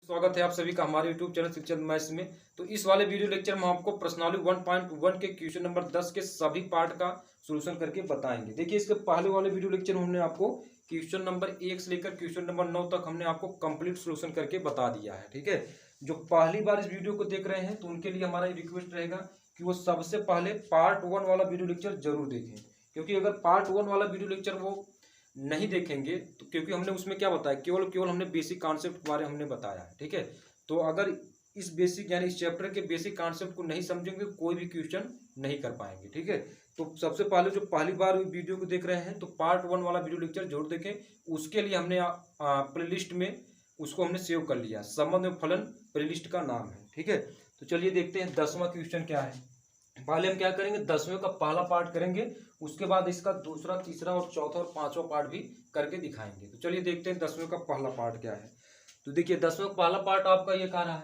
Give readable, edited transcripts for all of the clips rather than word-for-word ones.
स्वागत है आप सभी का हमारे YouTube चैनल शिक्षक मैथ्स में। तो इस वाले वीडियो लेक्चर में हम आपको प्रश्नावली 1.1 के क्वेश्चन नंबर 10 के सभी पार्ट का सॉल्यूशन करके बताएंगे। देखिए, इसके पहले वाले वीडियो लेक्चर में हमने आपको क्वेश्चन नंबर 1 से लेकर क्वेश्चन नंबर 9 तक हमने आपको कंप्लीट सॉल्यूशन करके बता दिया है। ठीक है, जो पहली बार इस वीडियो को देख रहे हैं तो उनके लिए हमारा रिक्वेस्ट रहेगा कि वो सबसे पहले पार्ट 1 वाला वीडियो लेक्चर जरूर देखें, क्योंकि अगर पार्ट 1 वाला वीडियो लेक्चर वो नहीं देखेंगे तो क्योंकि हमने उसमें क्या बताया, केवल हमने बेसिक कॉन्सेप्ट के बारे में हमने बताया है। ठीक है, तो अगर इस बेसिक यानी इस चैप्टर के बेसिक कॉन्सेप्ट को नहीं समझेंगे कोई भी क्वेश्चन नहीं कर पाएंगे। ठीक है, तो सबसे पहले जो पहली बार वीडियो को देख रहे हैं तो पार्ट 1 वाला वीडियो लेक्चर जरूर देखें। उसके लिए हमने प्लेलिस्ट में उसको हमने सेव कर लिया, संबंध में फलन प्लेलिस्ट का नाम है। ठीक है, तो चलिए देखते हैं 10वां क्वेश्चन क्या है। पहले हम क्या करेंगे, 10वें का पहला पार्ट करेंगे, उसके बाद इसका दूसरा, तीसरा और चौथा और पांचवा पार्ट भी करके दिखाएंगे। तो चलिए देखते हैं 10वें का पहला पार्ट क्या है। तो देखिए 10वें का पहला पार्ट आपका ये कह रहा है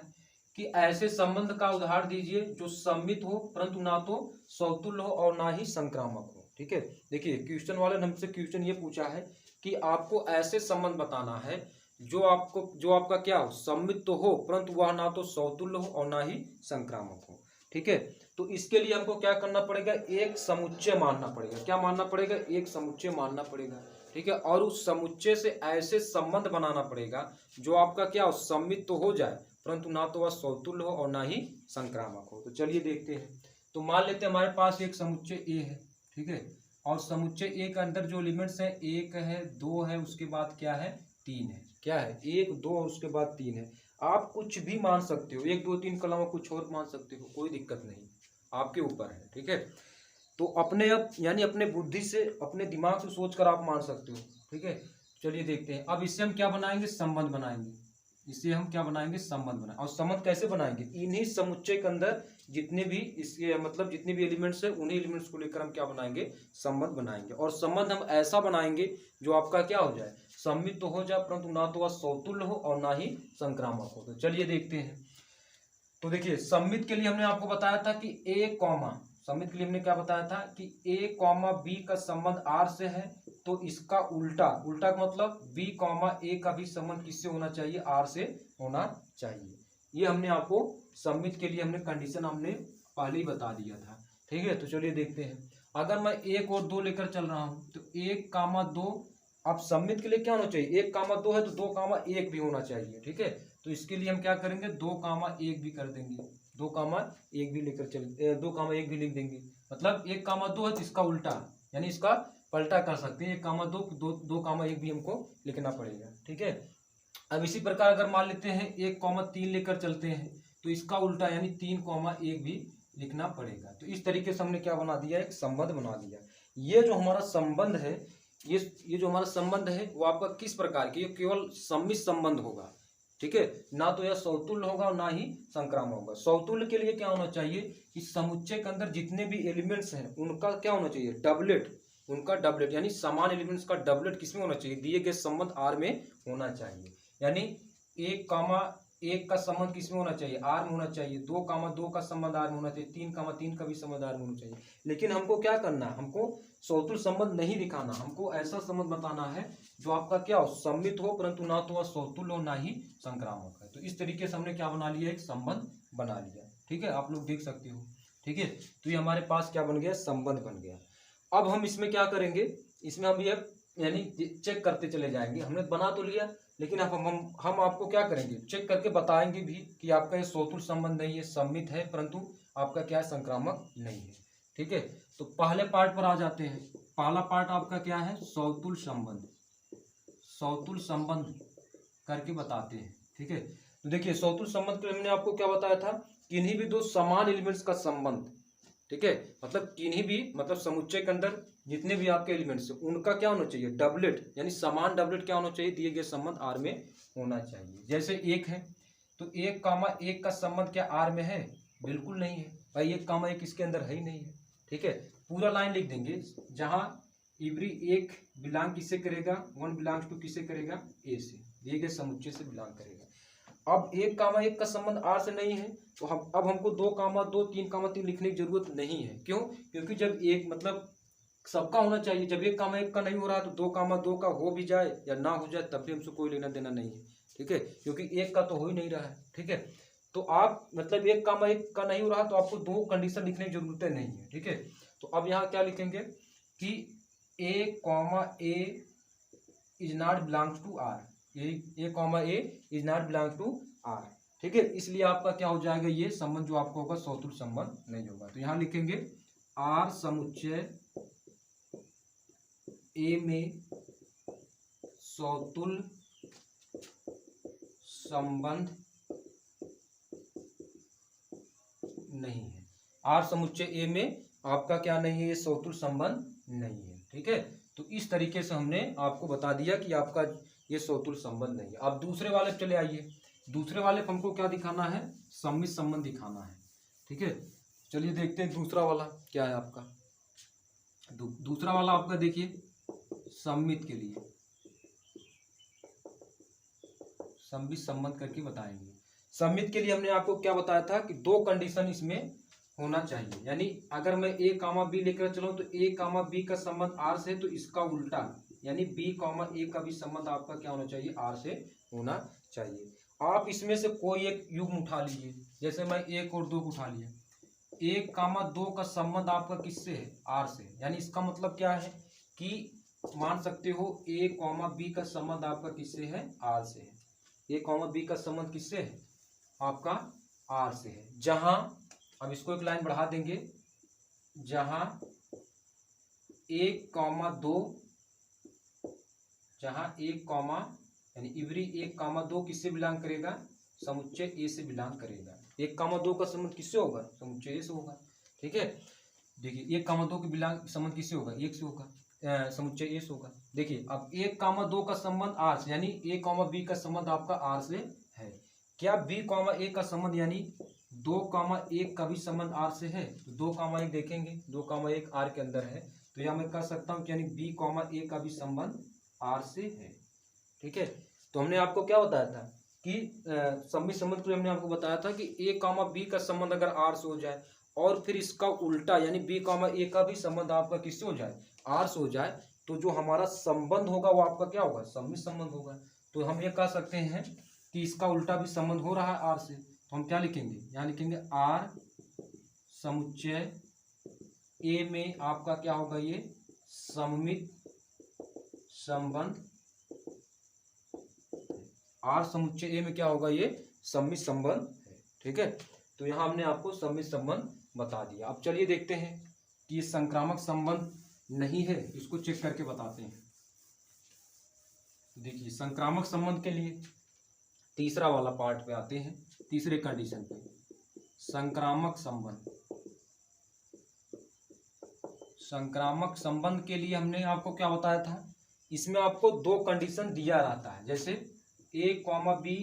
कि ऐसे संबंध का उदाहरण दीजिए जो सम्मित हो परंतु ना तो समतुल्य हो और ना ही संक्रामक हो। ठीक है, देखिए क्वेश्चन वाले ने हमसे क्वेश्चन ये पूछा है कि आपको ऐसे संबंध बताना है जो आपका क्या हो, सम्मित तो हो परंतु वह ना तो समतुल्य हो और ना ही संक्रामक हो। ठीक है, तो इसके लिए हमको क्या करना पड़ेगा, एक समुच्चय मानना पड़ेगा। क्या मानना पड़ेगा, एक समुच्चय मानना पड़ेगा। ठीक है, और उस समुच्चय से ऐसे संबंध बनाना पड़ेगा जो आपका क्या हो, सम्मित तो हो जाए परंतु ना तो वह समतुल्य हो और ना ही संक्रामक हो। तो चलिए देखते हैं। तो मान लेते हैं हमारे पास एक समुच्चय ए है। ठीक है, और समुच्चय ए के अंदर जो एलिमेंट्स है, एक है, दो है, उसके बाद क्या है, तीन है। क्या है, एक, दो और उसके बाद तीन है। आप कुछ भी मान सकते हो, एक, दो, तीन के अलावा कुछ और मान सकते हो, कोई दिक्कत नहीं, आपके ऊपर है। ठीक है, तो अपने अब यानी अपने बुद्धि से, अपने दिमाग से सोचकर आप मान सकते हो। ठीक है, चलिए देखते हैं। अब इससे हम क्या बनाएंगे, संबंध बनाएंगे। इससे हम क्या बनाएंगे, संबंध बनाएंगे। और संबंध कैसे बनाएंगे, इन्हीं समुच्चय के अंदर जितने भी इसके मतलब जितने भी एलिमेंट्स है उन्हीं एलिमेंट्स को लेकर हम क्या बनाएंगे, संबंध बनाएंगे। और संबंध हम ऐसा बनाएंगे जो आपका क्या हो जाए, सम्मित तो हो जाए परंतु ना तो वह समतुल्य हो और ना ही संक्रामक हो। तो चलिए देखते हैं। तो देखिए सम्मित के लिए हमने आपको बताया था कि ए कॉमा, सम्मित के लिए हमने क्या बताया था कि ए कॉमा बी का संबंध आर से है, तो इसका उल्टा, उल्टा का मतलब बी कॉमा ए का भी संबंध किससे होना चाहिए, आर से होना चाहिए। ये हमने आपको सम्मित के लिए हमने कंडीशन हमने पहले ही बता दिया था। ठीक है, तो चलिए देखते हैं। अगर मैं एक और दो लेकर चल रहा हूं तो एक कामा दो, अब सम्मित के लिए क्या होना चाहिए, एक कामा दो है तो दो कामा एक भी होना चाहिए। ठीक है, तो इसके लिए हम क्या करेंगे, दो कामा एक भी कर देंगे, दो कामा एक भी लेकर चल, दो कामा एक भी लिख देंगे। मतलब एक कामा दो है तो इसका उल्टा यानी इसका पलटा कर सकते हैं, एक कामा दो, दो कामा एक भी हमको लिखना पड़ेगा। ठीक है, अब इसी प्रकार अगर मान लेते हैं एक कॉमा तीन लेकर चलते हैं तो इसका उल्टा यानी तीन कॉमा एक भी लिखना पड़ेगा। तो इस तरीके से हमने क्या बना दिया, एक संबंध बना दिया। ये जो हमारा संबंध है, ये जो हमारा संबंध है वो आपका किस प्रकार की, ये केवल सम्मित संबंध होगा। ठीक है, ना तो यह समतुल्य होगा और ना ही संक्रामक होगा। समतुल्य के लिए क्या होना चाहिए, इस समुच्चय के अंदर जितने भी एलिमेंट्स हैं उनका क्या होना चाहिए, डबलेट, उनका डबलेट यानी समान एलिमेंट्स का डबलेट किसमें होना चाहिए, दिए गए संबंध आर में होना चाहिए। यानी एक कामा एक का संबंध किसमें होना चाहिए, आर में होना चाहिए। दो कामा दो का संबंध आर में होना चाहिए। तीन कामा तीन का भी संबंध आर में होना चाहिए। लेकिन हमको क्या करना है, हमको समतुल्य संबंध नहीं दिखाना, हमको ऐसा संबंध बताना है जो आपका क्या हो, सम्मित हो परंतु ना तो वह समतुल्य हो ना ही संक्रामक है। तो इस तरीके से हमने क्या बना लिया, एक संबंध बना लिया। ठीक है, आप लोग देख सकते हो। ठीक है, तो ये हमारे पास क्या बन गया, संबंध बन गया। अब हम इसमें क्या करेंगे, इसमें हम ये यानी चेक करते चले जाएंगे। हमने बना तो लिया लेकिन अब हम आपको क्या करेंगे, चेक करके बताएंगे भी कि आपका ये समतुल्य संबंध नहीं है, सम्मित है परंतु आपका क्या है, संक्रामक नहीं है। ठीक है, तो पहले पार्ट पर आ जाते हैं। पहला पार्ट आपका क्या है, समतुल्य संबंध, समतुल्य संबंध करके बताते हैं। ठीक है, तो देखिए समतुल्य संबंध के लिए हमने आपको क्या बताया था, किन्हीं भी दो समान एलिमेंट्स का संबंध। ठीक है, मतलब किन्हीं भी मतलब समुच्चय के अंदर जितने भी आपके एलिमेंट्स हैं उनका क्या होना चाहिए, डबलेट यानी समान डबलेट क्या होना चाहिए, दिए गए संबंध आर में होना चाहिए। जैसे एक है तो एक कामा एक का संबंध क्या आर में है, बिल्कुल नहीं है भाई, एक कामा एक इसके अंदर है ही नहीं है। ठीक है, पूरा लाइन लिख देंगे, जहां एवरी एक बिलोंग किससे करेगा, वन बिलोंग्स टू किससे करेगा, ए से, दिए गए समुच्चय से बिलोंग करेगा। अब एक कामा एक का संबंध आर से नहीं है तो हम अब हमको दो कामा दो, तीन कामा तीन लिखने की जरूरत नहीं है। क्यों, क्योंकि जब एक मतलब सबका होना चाहिए, जब एक कामा एक का नहीं हो रहा तो दो कामा दो का हो भी जाए या ना हो जाए तब भी हमसे कोई लेना देना नहीं है। ठीक है, क्योंकि एक का तो हो ही नहीं रहा है। ठीक है, तो आप मतलब एक का नहीं हो रहा तो आपको दो कंडीशन लिखने की जरूरत नहीं है। ठीक है, तो अब यहाँ क्या लिखेंगे कि A is not belongs to R, A is not belongs to R. ठीक है, इसलिए आपका क्या हो जाएगा, ये संबंध जो आपको होगा सौतुल्य संबंध नहीं होगा। तो यहाँ लिखेंगे आर समुच्चय ए में सौतुल्य संबंध नहीं है। आर समुच्चय ए में आपका क्या नहीं है, ये सौतुल्य संबंध नहीं है। ठीक है, तो इस तरीके से हमने आपको बता दिया कि आपका ये सौतुल्य संबंध नहीं है। अब दूसरे वाले चले आइए, दूसरे वाले पर हमको क्या दिखाना है, सममित संबंध दिखाना है। ठीक है, चलिए देखते हैं दूसरा वाला क्या है आपका। दूसरा वाला आपका देखिए सममित के लिए सममित संबंध करके बताएंगे। सममित के लिए हमने आपको क्या बताया था कि दो कंडीशन इसमें होना चाहिए, यानी अगर मैं ए कामा बी लेकर चलूं तो ए कामा बी का संबंध आर से, तो इसका उल्टा यानी बी कामा ए का भी संबंध आपका क्या होना चाहिए, आर से होना चाहिए। आप इसमें से कोई एक युग्म उठा लीजिए, जैसे मैं एक और दो को उठा लिया, एक कामा दो का संबंध आपका किससे है, आर से, यानी इसका मतलब क्या है कि मान सकते हो ए कॉमा बी का संबंध आपका किससे है, आर से है। ए कॉमा बी का संबंध किससे है, आपका आर से है। जहां, अब इसको एक लाइन बढ़ा देंगे, जहां एक कॉमा दो, जहां एक कॉमा यानी इवरी एक कॉमा दो किससे बिलोंग करेगा, समुच्चय ए से बिलोंग करेगा। एक कॉमा दो का संबंध किससे होगा, समुच्चय ए से होगा। ठीक है, देखिए एक कॉमा दो के बिलोंग संबंध किससे होगा, एक से होगा, समुच्चय ए से होगा। देखिए अब एक कॉमा दो का संबंध आर से, यानी ए कॉमा बी का संबंध आपका आर से है। क्या बी कॉमा ए का संबंध यानी दो कॉमा एक का भी संबंध आर से है, तो दो कॉमा एक देखेंगे, दो कॉमा एक आर के अंदर है, तो यह मैं कह सकता हूँ यानी बी कॉमा ए का भी संबंध आर से है। ठीक है, तो हमने आपको क्या बताया था कि सममित संबंध को हमने आपको बताया था कि ए कॉमा बी का संबंध अगर आर से हो जाए और फिर इसका उल्टा यानी बी कॉमा ए का भी संबंध आपका किससे हो जाए, आर से हो जाए, तो जो हमारा संबंध होगा वो आपका क्या होगा, सममित संबंध होगा। तो हम ये कह सकते हैं कि इसका उल्टा भी संबंध हो रहा है आर से, तो हम क्या लिखेंगे, यहाँ लिखेंगे आर समुच्चय ए में आपका क्या होगा, ये सममित संबंध, आर समुच्चय ए में क्या होगा, ये सममित संबंध है। ठीक है, तो यहाँ हमने आपको सममित संबंध बता दिया। अब चलिए देखते हैं कि ये संक्रामक संबंध नहीं है, इसको चेक करके बताते हैं। देखिए संक्रामक संबंध के लिए तीसरा वाला पार्ट पे आते हैं, तीसरे कंडीशन पे, संक्रामक संबंध। संक्रामक संबंध के लिए हमने आपको क्या बताया था, इसमें आपको दो कंडीशन दिया रहता है, जैसे ए कॉमा बी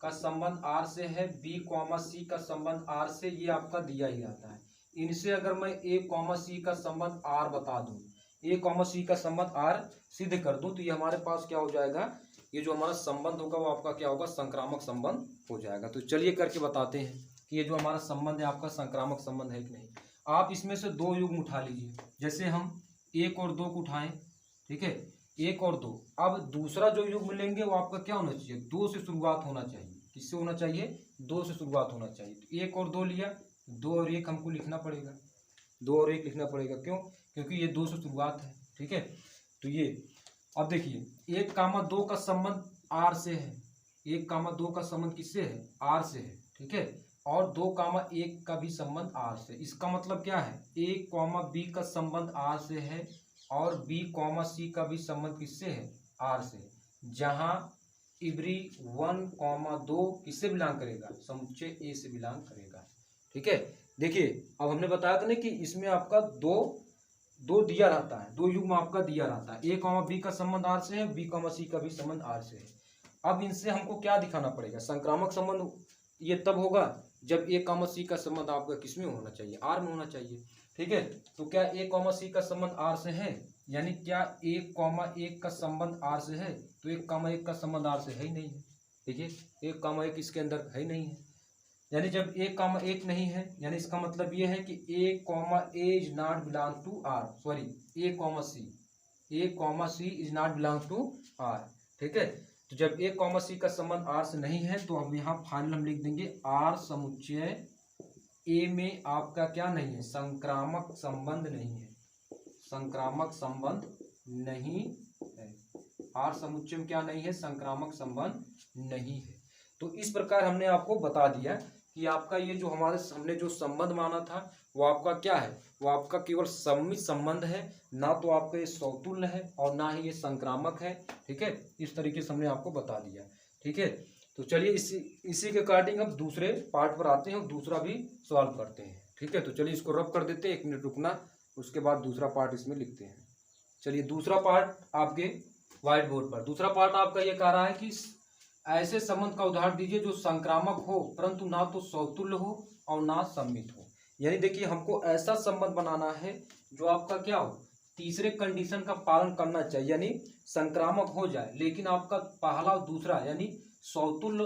का संबंध आर से है, बी कॉमा सी का संबंध आर से, ये आपका दिया ही रहता है। इनसे अगर मैं ए कॉमा सी का संबंध आर बता दूं, ए कॉमा सी का संबंध आर सिद्ध कर दूं, तो ये हमारे पास क्या हो जाएगा, ये जो हमारा संबंध होगा वो आपका क्या होगा, संक्रामक संबंध हो जाएगा। तो चलिए करके बताते हैं कि ये जो हमारा संबंध है आपका संक्रामक संबंध है कि नहीं। आप इसमें से दो युग्म उठा लीजिए, जैसे हम एक और दो को उठाएं। ठीक है, एक और दो। अब दूसरा जो युग्म लेंगे वो आपका क्या होना चाहिए, दो से शुरुआत होना चाहिए। किससे होना चाहिए, दो से शुरुआत होना चाहिए। तो एक और दो लिया, दो और एक हमको लिखना पड़ेगा, दो और एक लिखना पड़ेगा, क्यों, क्योंकि ये दो से शुरुआत है। ठीक है, तो ये अब देखिए एक कामा दो का संबंध आर से है, एक कामा दो का संबंध किससे है, आर से है। ठीक है, और दो कामा एक का भी संबंध आर से। इसका मतलब क्या है, ए कॉमा बी का संबंध आर से है और बी कॉमा सी का भी संबंध किससे है, आर से, जहां इवरी वन कॉमा दो किससे बिलोंग करेगा, समुच्चय ए से बिलोंग करेगा। ठीक है, देखिए अब हमने बताया था ना कि इसमें आपका दो दिया रहता है, दो युग्म आपका दिया रहता है, ए कॉमा बी का संबंध आर से है, बी कॉमा सी का भी संबंध आर से है। अब इनसे हमको क्या दिखाना पड़ेगा, संक्रामक संबंध ये तब होगा जब ए कॉमा सी का संबंध आपका किसमें होना चाहिए, आर में होना चाहिए। ठीक है, तो क्या ए कॉमा सी का संबंध आर से है, यानी क्या एक कॉमा एक का संबंध आर से है, तो एक कॉमा एक का संबंध आर से है ही नहीं है। देखिए एक कॉमा एक इसके अंदर है ही नहीं है, यानी जब एक कॉमा एक नहीं है, यानी इसका मतलब ये है कि A comma A is not belong to R, sorry A comma C is not belong to R. ठीक है, तो जब ए कॉमा सी का संबंध आर से नहीं है तो अब यहाँ फाइनल हम लिख देंगे आर समुच्चय ए में आपका क्या नहीं है, संक्रामक संबंध नहीं है, संक्रामक संबंध नहीं है। आर समुच्चय में क्या नहीं है, संक्रामक संबंध नहीं है। तो इस प्रकार हमने आपको बता दिया कि आपका ये जो हमने जो संबंध माना था वो आपका क्या है, वो आपका केवल सम्मित संबंध है, ना तो आपका ये सौतुल्य है और ना ही ये संक्रामक है। ठीक है, इस तरीके से हमने आपको बता दिया। ठीक है, तो चलिए इसी के अकॉर्डिंग हम दूसरे पार्ट पर आते हैं और दूसरा भी सॉल्व करते हैं। ठीक है, तो चलिए इसको रब कर देते हैं, 1 मिनट रुकना, उसके बाद दूसरा पार्ट इसमें लिखते हैं। चलिए दूसरा पार्ट आपके व्हाइट बोर्ड पर, दूसरा पार्ट आपका ये कह रहा है कि ऐसे संबंध का उदाहरण दीजिए जो संक्रामक हो परंतु ना तो सौतुल्य हो और ना सम्मित हो। यानी देखिए हमको ऐसा संबंध बनाना है जो आपका क्या हो, तीसरे कंडीशन का पालन करना चाहिए, यानी संक्रामक हो जाए लेकिन आपका पहला और दूसरा यानी सौतुल्य,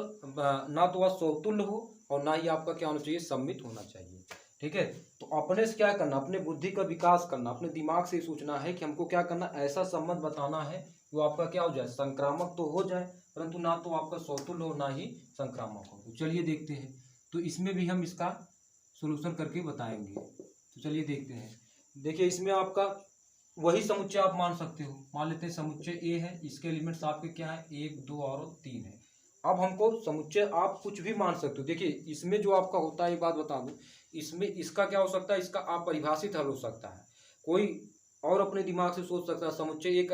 ना तो वह सौतुल्य हो और ना ही आपका क्या होना चाहिए, सम्मित होना चाहिए। ठीक है, तो अपने से क्या करना, अपने बुद्धि का विकास करना, अपने दिमाग से सोचना है कि हमको क्या करना, ऐसा संबंध बताना है जो आपका क्या हो जाए, संक्रामक तो हो जाए परंतु ना तो आपका सौतुल्य हो ना ही संक्रामक हो। तो चलिए देखते हैं, तो इसमें भी हम इसका सोल्यूशन करके बताएंगे। तो चलिए देखते हैं। देखिए इसमें आपका वही समुच्चय आप मान सकते हो, मान लेते हैं समुच्चय ए है, इसके एलिमेंट्स आपके क्या है, 1 2 और 3 है। अब हमको समुच्चय आप कुछ भी मान सकते हो। देखिए इसमें जो आपका होता है, ये बात बता दूं, इसमें इसका क्या हो सकता है, इसका अपरिभाषित हल हो सकता है, कोई और अपने दिमाग से सोच सकता है। समुच्चय एक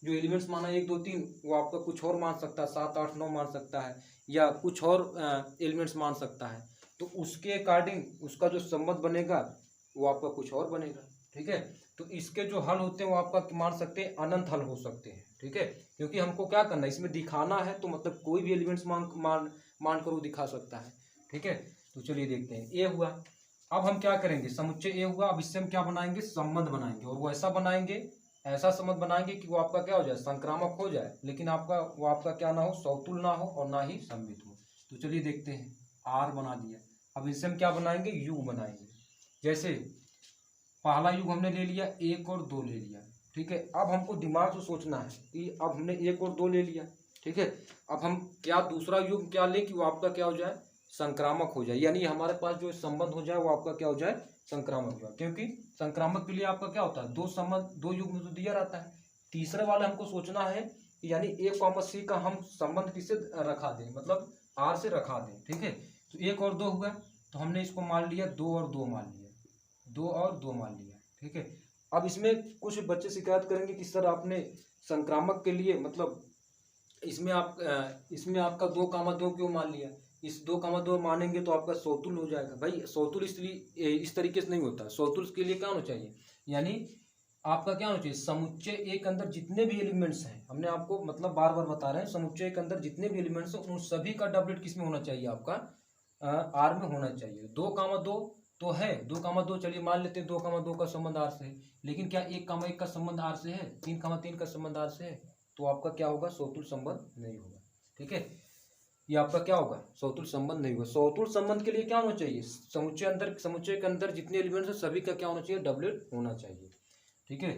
जो एलिमेंट्स माना 1 2 3 वो आपका कुछ और मान सकता है, 7 8 9 मान सकता है, या कुछ और एलिमेंट्स मान सकता है। तो उसके अकॉर्डिंग उसका जो संबंध बनेगा वो आपका कुछ और बनेगा। ठीक है, तो इसके जो हल होते हैं वो आपका मान सकते हैं अनंत हल हो सकते हैं। ठीक है, क्योंकि हमको क्या करना है, इसमें दिखाना है, तो मतलब कोई भी एलिमेंट्स मान कर वो दिखा सकता है। ठीक है, तो चलिए देखते हैं। ए हुआ, अब हम क्या करेंगे, समुच्चय ए हुआ, अब इससे हम क्या बनाएंगे, संबंध बनाएंगे, और वो ऐसा बनाएंगे, ऐसा संबंध बनाएंगे कि वो आपका क्या हो जाए, संक्रामक हो जाए लेकिन वो आपका क्या ना हो, सौतुल्य ना हो और ना ही सम्मित हो। तो चलिए देखते हैं, आर बना दिया। अब इससे हम क्या बनाएंगे, युग बनाएंगे। जैसे पहला युग हमने ले लिया, 1 और 2 ले लिया। ठीक है, अब हमको दिमाग से सोचना है कि अब हमने 1 और 2 ले लिया। ठीक है, अब हम क्या दूसरा युग क्या लें कि वो आपका क्या हो जाए, संक्रामक हो जाए, यानी हमारे पास जो संबंध हो जाए वो आपका क्या हो जाए, संक्रामक हो जाए। क्योंकि संक्रामक के लिए आपका क्या होता है, 2 संबंध 2 युग में तो दिया रहता है। तीसरे वाले हमको सोचना है कि यानी ए कॉमा सी का हम संबंध किससे रखा दें, मतलब आर से रखा दें। ठीक है, तो 1 और 2 हुआ, तो हमने इसको मान लिया 2 और 2 मान लिया, 2 और 2 मान लिया। ठीक है, अब इसमें कुछ बच्चे शिकायत करेंगे कि सर आपने संक्रामक के लिए मतलब इसमें आपका 2 क्यों मान लिया, इस 2 मानेंगे तो आपका सौतुल्य हो जाएगा। भाई सौतुल्य इसलिए इस तरीके से नहीं होता, सौतुल्य के लिए क्या होना चाहिए, यानी आपका क्या होना चाहिए, समुच्चय ए के अंदर जितने भी एलिमेंट्स हैं, हमने आपको मतलब बार बार बता रहे हैं, समुच्चय के अंदर जितने भी एलिमेंट्स हैं उन सभी का डबलेट किस में होना चाहिए, आपका आर में होना चाहिए। 2 तो है, 2 चलिए मान लेते हैं 2 का संबंध आर से है, लेकिन क्या 1 का संबंध आर से है, 3 का संबंध आर से है, तो आपका क्या होगा, सौतुल्य संबंध नहीं होगा। ठीक है, ये आपका क्या होगा, सौतुल्य संबंध नहीं होगा। सौतुल्य संबंध के लिए क्या होना चाहिए, समुच्चय के अंदर जितने एलिमेंट्स हैं सभी का क्या होना चाहिए, डबलेट होना चाहिए। ठीक है,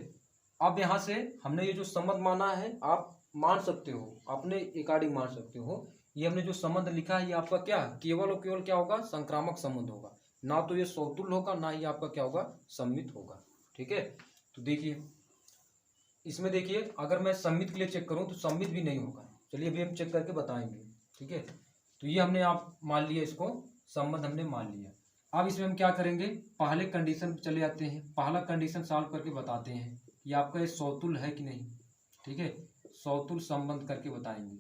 अब यहाँ से हमने ये जो संबंध माना है, आप मान सकते हो, अपने अकॉर्डिंग मान सकते हो, ये हमने जो संबंध लिखा है ये आपका क्या केवल और केवल क्या होगा, संक्रामक संबंध होगा, ना तो ये सौतुल्य होगा ना ही आपका क्या होगा, सम्मित होगा। ठीक है, तो देखिए इसमें देखिए अगर मैं सम्मित के लिए चेक करूं तो सम्मित भी नहीं होगा। चलिए अभी हम चेक करके बताएंगे। ठीक है, तो ये हमने आप मान लिया, इसको संबंध हमने मान लिया। अब इसमें हम क्या करेंगे, पहले कंडीशन पे चले जाते हैं, पहला कंडीशन सॉल्व करके बताते हैं कि आपका ये सौतुल्य है कि नहीं। ठीक है, सौतुल्य संबंध करके बताएंगे।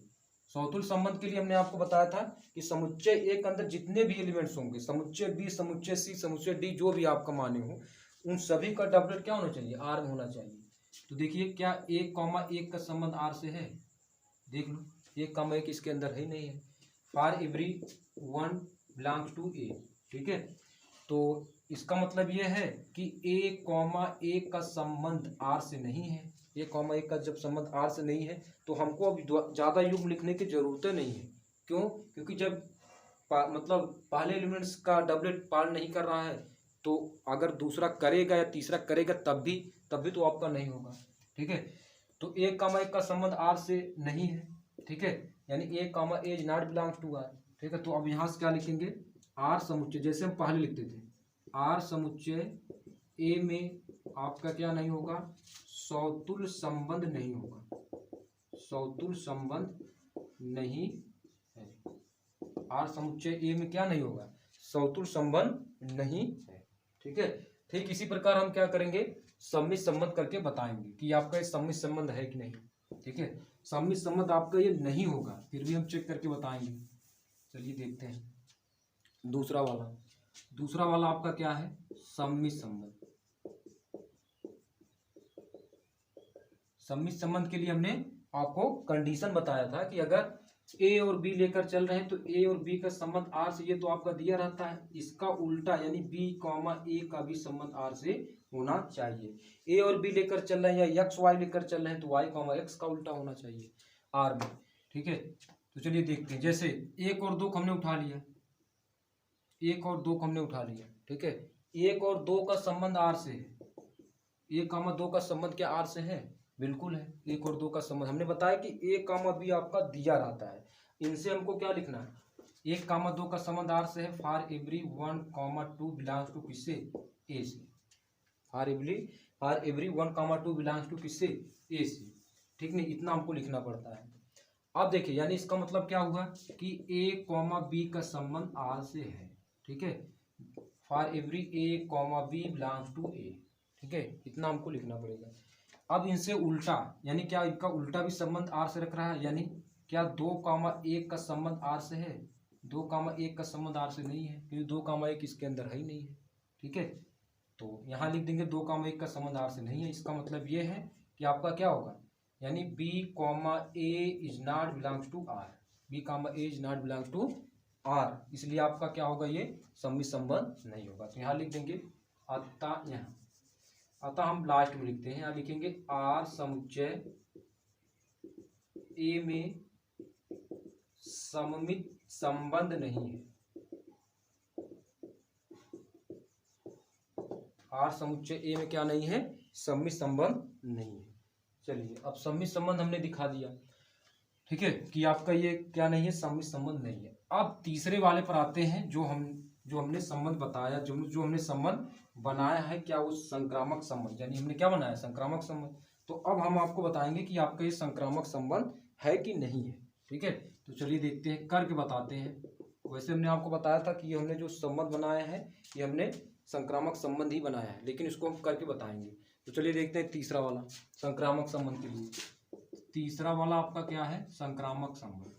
सौतुल्य संबंध के लिए हमने आपको बताया था कि समुच्चय ए के अंदर जितने भी एलिमेंट्स होंगे, समुच्चय बी, समुच्चय सी, समुच्चय डी, जो भी आपका माने हो, उन सभी का डबलेट क्या होना चाहिए, आर में होना चाहिए। तो देखिए क्या 1, 1 का संबंध आर से है, देख लो 1, 1 इसके अंदर है ही नहीं है। For every 1 belongs to A. ठीक है, तो इसका मतलब ये है कि 1, 1 का संबंध आर से नहीं है। 1, 1 का जब संबंध आर से नहीं है तो हमको अब ज़्यादा युग लिखने की जरूरत नहीं है। क्यों, क्योंकि जब मतलब पहले एलिमेंट्स का डबलेट पार नहीं कर रहा है तो अगर दूसरा करेगा या तीसरा करेगा तब भी तो आपका नहीं होगा। ठीक है, तो 1, 1 का संबंध आर से नहीं है, ठीक है, यानी A comma A is not belongs to R. ठीक है, तो अब यहाँ से क्या लिखेंगे, आर समुच्चय, जैसे हम पहले लिखते थे, आर समुच्चय ए में आपका क्या नहीं होगा, सौतुल्य संबंध नहीं होगा, सौतुल्य संबंध नहीं है। आर समुच्चय ए में क्या नहीं होगा, सौतुल्य संबंध नहीं है। ठीक है, ठीक इसी प्रकार हम क्या करेंगे, सम्मित संबंध करके बताएंगे कि आपका ये सम्मित संबंध है कि नहीं। ठीक है, सम्मित संबंध आपका ये नहीं होगा, फिर भी हम चेक करके बताएंगे। चलिए देखते हैं दूसरा वाला आपका क्या है, सम्मित संबंध। सम्मित संबंध के लिए हमने आपको कंडीशन बताया था कि अगर ए और बी लेकर चल रहे हैं तो ए और बी का संबंध आर से, ये तो आपका दिया रहता है, इसका उल्टा यानी बी कॉमा ए का भी संबंध आर से होना चाहिए। ए और बी लेकर चल रहे हैं या एक्स वाई लेकर चल रहे हैं तो वाई कॉमा एक्स का उल्टा होना चाहिए आर में। ठीक है, तो चलिए देखते हैं, जैसे 1 और 2 हमने उठा लिया, 1 और 2 हमने उठा लिया। ठीक है, 1 और 2 का संबंध आर से है, 1 कॉमा 2 का संबंध क्या आर से है, बिल्कुल है। 1 और 2 का संबंध हमने बताया कि ए कॉमा बी आपका दिया रहता है, इनसे हमको क्या लिखना है, 1 कॉमा 2 का संबंध आर से है, for every 1 comma 2 belongs to किससे, ए से, for every 1 comma 2 belongs to किससे, ए से। ठीक नहीं, इतना हमको लिखना पड़ता है। अब देखिए, यानी इसका मतलब क्या हुआ कि ए कॉमा बी का संबंध आर से है। ठीक है, for every A comma B belongs to A. ठीक है, इतना हमको लिखना पड़ेगा। अब इनसे उल्टा, यानी क्या इनका उल्टा भी संबंध आर से रख रहा है, यानी क्या 2 कॉमा 1 का संबंध आर से है, 2 कॉमा 1 का संबंध आर से नहीं है, क्योंकि 2 कॉमा 1 इसके अंदर है ही नहीं है। ठीक है, तो यहाँ लिख देंगे 2 कॉमा 1 का संबंध आर से नहीं है, इसका मतलब ये है कि आपका क्या होगा, यानी B comma A is not belongs to R, B comma A is not belongs to R, इसलिए आपका क्या होगा, ये सम्मित संबंध नहीं होगा। तो यहाँ लिख देंगे अतः हम लास्ट में लिखते हैं, यहाँ लिखेंगे आर समुच्चय ए में सममित संबंध नहीं है, आर समुच्चय ए में क्या नहीं है, सम्मित संबंध नहीं है। चलिए, अब सम्मित संबंध हमने दिखा दिया, ठीक है, कि आपका ये क्या नहीं है, सम्मित संबंध नहीं है। अब तीसरे वाले पर आते हैं, जो हमने संबंध बताया, जो हमने संबंध बनाया है, क्या वो संक्रामक संबंध, यानी हमने क्या बनाया, संक्रामक संबंध। तो अब हम आपको बताएंगे कि आपका ये संक्रामक संबंध है कि नहीं है। ठीक है, तो चलिए देखते हैं, करके बताते हैं। वैसे हमने आपको बताया था कि ये हमने जो संबंध बनाया है ये हमने संक्रामक संबंध ही बनाया है, लेकिन इसको हम करके बताएंगे। तो चलिए देखते हैं तीसरा वाला संक्रामक संबंध के लिए। तीसरा वाला आपका क्या है, संक्रामक संबंध।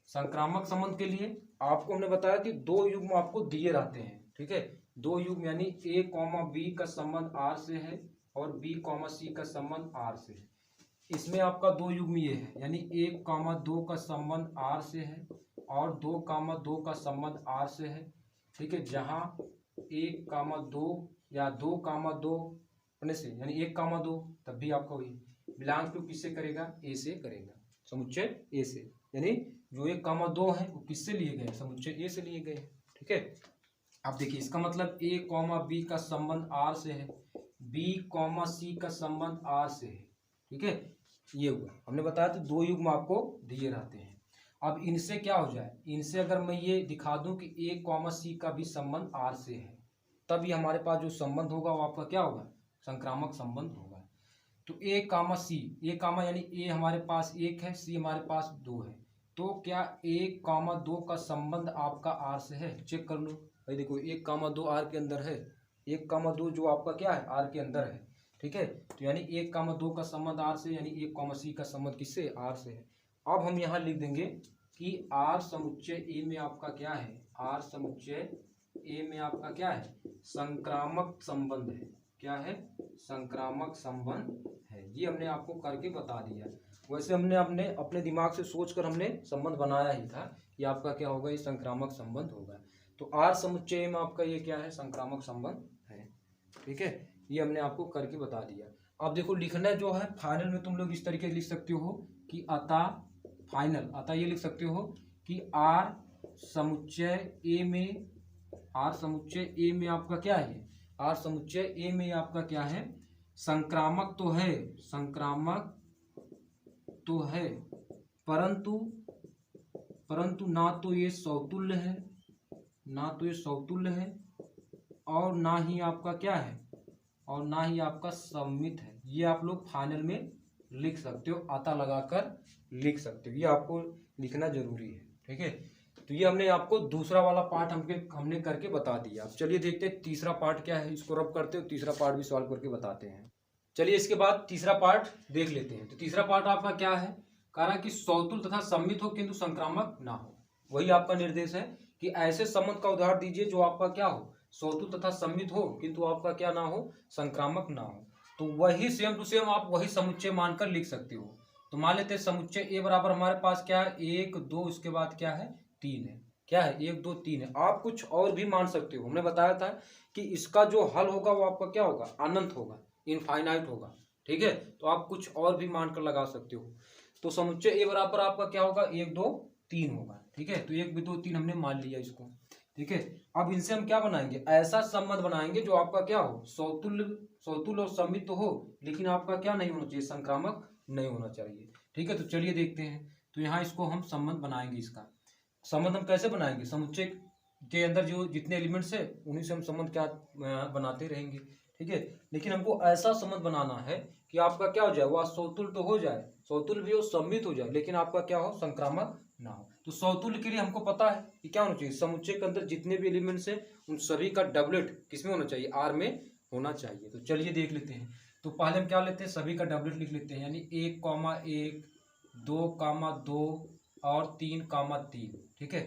संक्रामक संबंध के लिए आपको हमने बताया कि 2 युग्म आपको दिए रहते हैं। ठीक है, 2 युग्म, यानी ए कॉमा बी का संबंध आर से है और बी कॉमा सी का संबंध आर से है। इसमें आपका 2 युग्म ये है, यानी 1 कॉमा 2 का संबंध आर से है और 2 कॉमा 2 का संबंध आर से है। ठीक है, जहां 1 कॉमा 2 या 2 कॉमा 2 अपने से, यानी 1 कॉमा 2 तब भी आपका वही बिलोंग टू किससे करेगा, ए से करेगा, समुच्चय ए से, यानी जो 1 कॉमा 2 है वो किससे लिए गए, समुच्चय ए से लिए गए। ठीक है, अब देखिए इसका मतलब ए कॉमा बी का संबंध आर से है, बी कॉमा सी का संबंध आर से है। ठीक है, ये हुआ, हमने बताया था 2 युग्म आपको दिए रहते हैं। अब इनसे क्या हो जाए, इनसे अगर मैं ये दिखा दूं कि ए कॉमा सी का भी संबंध आर से है, तब ये हमारे पास जो संबंध होगा वो आपका क्या होगा, संक्रामक संबंध होगा। तो ए कामा सी, ए कामा यानी ए हमारे पास 1 है, सी हमारे पास 2 है, तो क्या 1 कामा 2 का संबंध आपका आर से है, चेक कर लो भाई। देखो 1 कामा 2 आर के अंदर है, 1 कामा 2 जो आपका क्या है, आर के अंदर है। ठीक है, तो यानी 1 कामा 2 का संबंध आर से, यानी 1 कामा सी का संबंध किससे, आर से है। अब हम यहाँ लिख देंगे कि आर समुच्चय ए में आपका क्या है, आर समुच्चय ए में आपका क्या है, संक्रामक संबंध है। क्या है, संक्रामक संबंध है। ये हमने आपको करके बता दिया। वैसे हमने अपने दिमाग से सोचकर हमने संबंध बनाया ही था कि आपका क्या होगा, ये संक्रामक संबंध होगा। तो आर समुच्चय में आपका ये क्या है, संक्रामक संबंध है। ठीक है, ये हमने आपको करके बता दिया। अब देखो लिखना जो है फाइनल में तुम लोग इस तरीके लिख सकते हो कि अतः फाइनल, अतः ये लिख सकते हो कि आर समुच्चय ए में, आर समुच्चय ए में आपका क्या है, आर समुच्चय ए में आपका क्या है, संक्रामक तो है, संक्रामक तो है, परंतु ना तो ये समतुल्य है, ना तो ये समतुल्य है, और ना ही आपका क्या है, और ना ही आपका सममित है। ये आप लोग फाइनल में लिख सकते हो, आता लगाकर लिख सकते हो, ये आपको लिखना जरूरी है। ठीक है, तो ये हमने आपको दूसरा वाला पार्ट हमने करके बता दिया। अब चलिए देखते हैं तीसरा पार्ट क्या है, इसको रब करते हो, तीसरा पार्ट भी सॉल्व करके बताते हैं। चलिए इसके बाद तीसरा पार्ट देख लेते हैं। तो तीसरा पार्ट आपका क्या है, कारण कि समतुल तथा सममित हो किंतु संक्रामक ना हो। वही आपका निर्देश है कि ऐसे संबंध का उदाहरण दीजिए जो आपका क्या हो, समतुल तथा सममित हो किंतु आपका क्या ना हो, संक्रामक ना हो। तो वही सेम टू सेम आप वही समुच्चय मानकर लिख सकते हो। तो मान लेते हैं समुच्चय ए बराबर हमारे पास क्या है, 1 2, इसके बाद क्या है, 3 है। क्या है, 1 2 3 है। आप कुछ और भी मान सकते हो, हमने बताया था कि इसका जो हल होगा वो आपका क्या होगा, अनंत होगा, इनफाइनाइट होगा। ठीक है, तो आप कुछ और भी मानकर लगा सकते हो। तो समुच्चय ए बराबर आपका क्या होगा, 1 2 3 होगा। ठीक है, तो 1 2 3 हमने मान लिया इसको। ठीक है, अब इनसे हम क्या बनाएंगे, ऐसा संबंध बनाएंगे जो आपका क्या हो, समतुल्य और सममित हो, लेकिन आपका क्या नहीं होना चाहिए, संक्रामक नहीं होना चाहिए। ठीक है, तो चलिए देखते हैं। तो यहाँ इसको हम संबंध बनाएंगे। इसका संबंध हम कैसे बनाएंगे, समुच्चय के अंदर जो जितने एलिमेंट्स है उन्हीं से हम संबंध क्या बनाते रहेंगे। ठीक है, लेकिन हमको ऐसा संबंध बनाना है कि आपका क्या हो जाए, वह समतुल्य तो हो जाए, समतुल्य भी हो, सममित हो जाए, लेकिन आपका क्या हो, संक्रामक ना हो। तो समतुल्य के लिए हमको पता है कि क्या होना चाहिए, समुच्चय के अंदर जितने भी एलिमेंट्स हैं उन सभी का डबलेट किसमें होना चाहिए, आर में होना चाहिए। तो चलिए देख लेते हैं। तो पहले हम क्या लेते हैं, सभी का डबलेट लिख लेते हैं, यानी 1 1 2 2 और 3 3। ठीक है,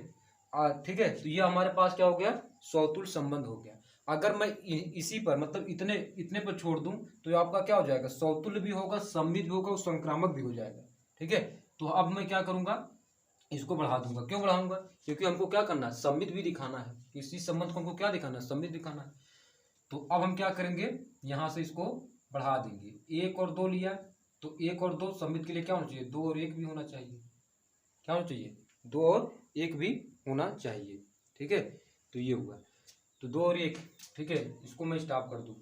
ठीक है, तो ये हमारे पास क्या हो गया, समतुल्य संबंध हो गया। अगर मैं इसी पर मतलब इतने पर छोड़ दूं तो आपका क्या हो जाएगा, समतुल्य भी होगा, सममित भी होगा और संक्रामक भी हो जाएगा। ठीक है, तो अब मैं क्या करूंगा, इसको बढ़ा दूंगा। क्यों बढ़ाऊंगा, क्योंकि हमको क्या करना है, सममित भी दिखाना है। इसी संबंध को हमको क्या दिखाना है, सममित दिखाना है। तो अब हम क्या करेंगे, यहां से इसको बढ़ा देंगे। 1 और 2 लिया, तो 1 और 2 सममित के लिए क्या होना चाहिए, 2 और 1 भी होना चाहिए। क्या होना चाहिए, 2 और 1 भी होना चाहिए। ठीक है, तो ये हुआ, तो 2 और 1। ठीक है, इसको मैं स्टॉप कर दूं।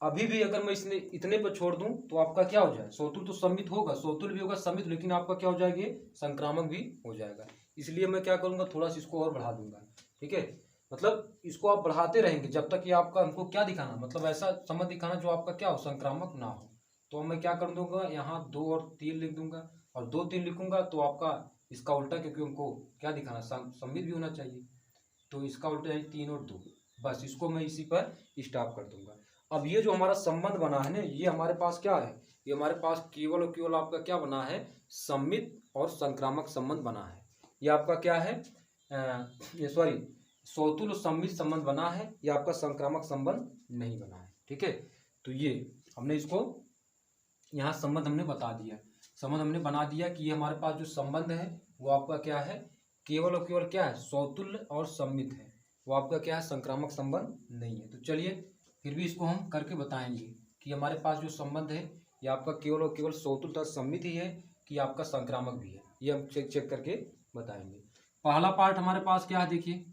अभी भी अगर मैं इसने इतने पर छोड़ दूं तो आपका क्या हो जाए, समतुल्य तो सममित होगा, समतुल्य भी होगा, सममित, लेकिन आपका क्या हो जाएगा, संक्रामक भी हो जाएगा। इसलिए मैं क्या करूंगा, थोड़ा सा इसको और बढ़ा दूंगा। ठीक है, मतलब इसको आप बढ़ाते रहेंगे जब तक कि आपका, हमको क्या दिखाना, मतलब ऐसा संबंध दिखाना जो आपका क्या हो, संक्रामक ना हो। तो मैं क्या कर दूंगा, यहाँ 2 और 3 लिख दूंगा, और 2 3 लिखूंगा तो आपका इसका उल्टा, क्योंकि हमको क्या दिखाना, सममित भी होना चाहिए, तो इसका उल्टा है 3 और 2। बस इसको मैं इसी पर स्टॉप कर दूंगा। अब ये जो हमारा संबंध बना है ना, ये हमारे पास क्या है, ये हमारे पास केवल और केवल आपका क्या बना है, सममित और संक्रामक संबंध बना है। ये आपका क्या है, ये सॉरी, समतुल्य सममित संबंध बना है, ये आपका संक्रामक संबंध नहीं बना है। ठीक है, तो ये हमने इसको यहाँ संबंध हमने बता दिया, संबंध हमने बना दिया कि ये हमारे पास जो संबंध है वो आपका क्या है, केवल और केवल क्या है, समतुल्य और सममित है, वो आपका क्या है, संक्रामक संबंध नहीं है। तो चलिए फिर भी इसको हम करके बताएंगे कि हमारे पास जो संबंध है ये आपका केवल और केवल समतुल्य तथा सममित ही है कि आपका संक्रामक भी है, ये हम चेक करके बताएंगे। पहला पार्ट हमारे पास क्या है, देखिए,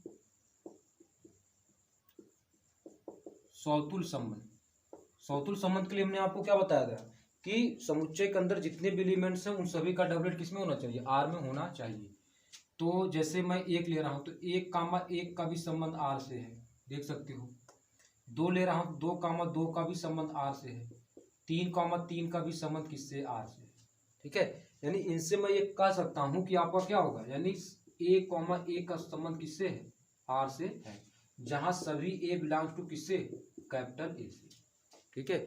समतुल्य संबंध। समतुल्य संबंध के लिए हमने आपको क्या बताया था कि समुच्चय के अंदर जितने भी एलिमेंट्स हैं उन सभी का डबलेट किसमें होना चाहिए, आर में होना चाहिए। तो जैसे मैं 1 ले रहा हूं तो 1 1 का भी संबंध आर से है, देख सकते हो। 2 ले रहा हूं, 2 2 का भी संबंध आर से है। 3 3 का भी संबंध किससे, आर से है। ठीक है, यानी इनसे मैं ये कह सकता हूं कि आपका क्या होगा, यानी 1 1 का संबंध किससे है, आर से है, जहां सभी ए बिलोंग्स टू किससे, कैपिटल ए से। ठीक है,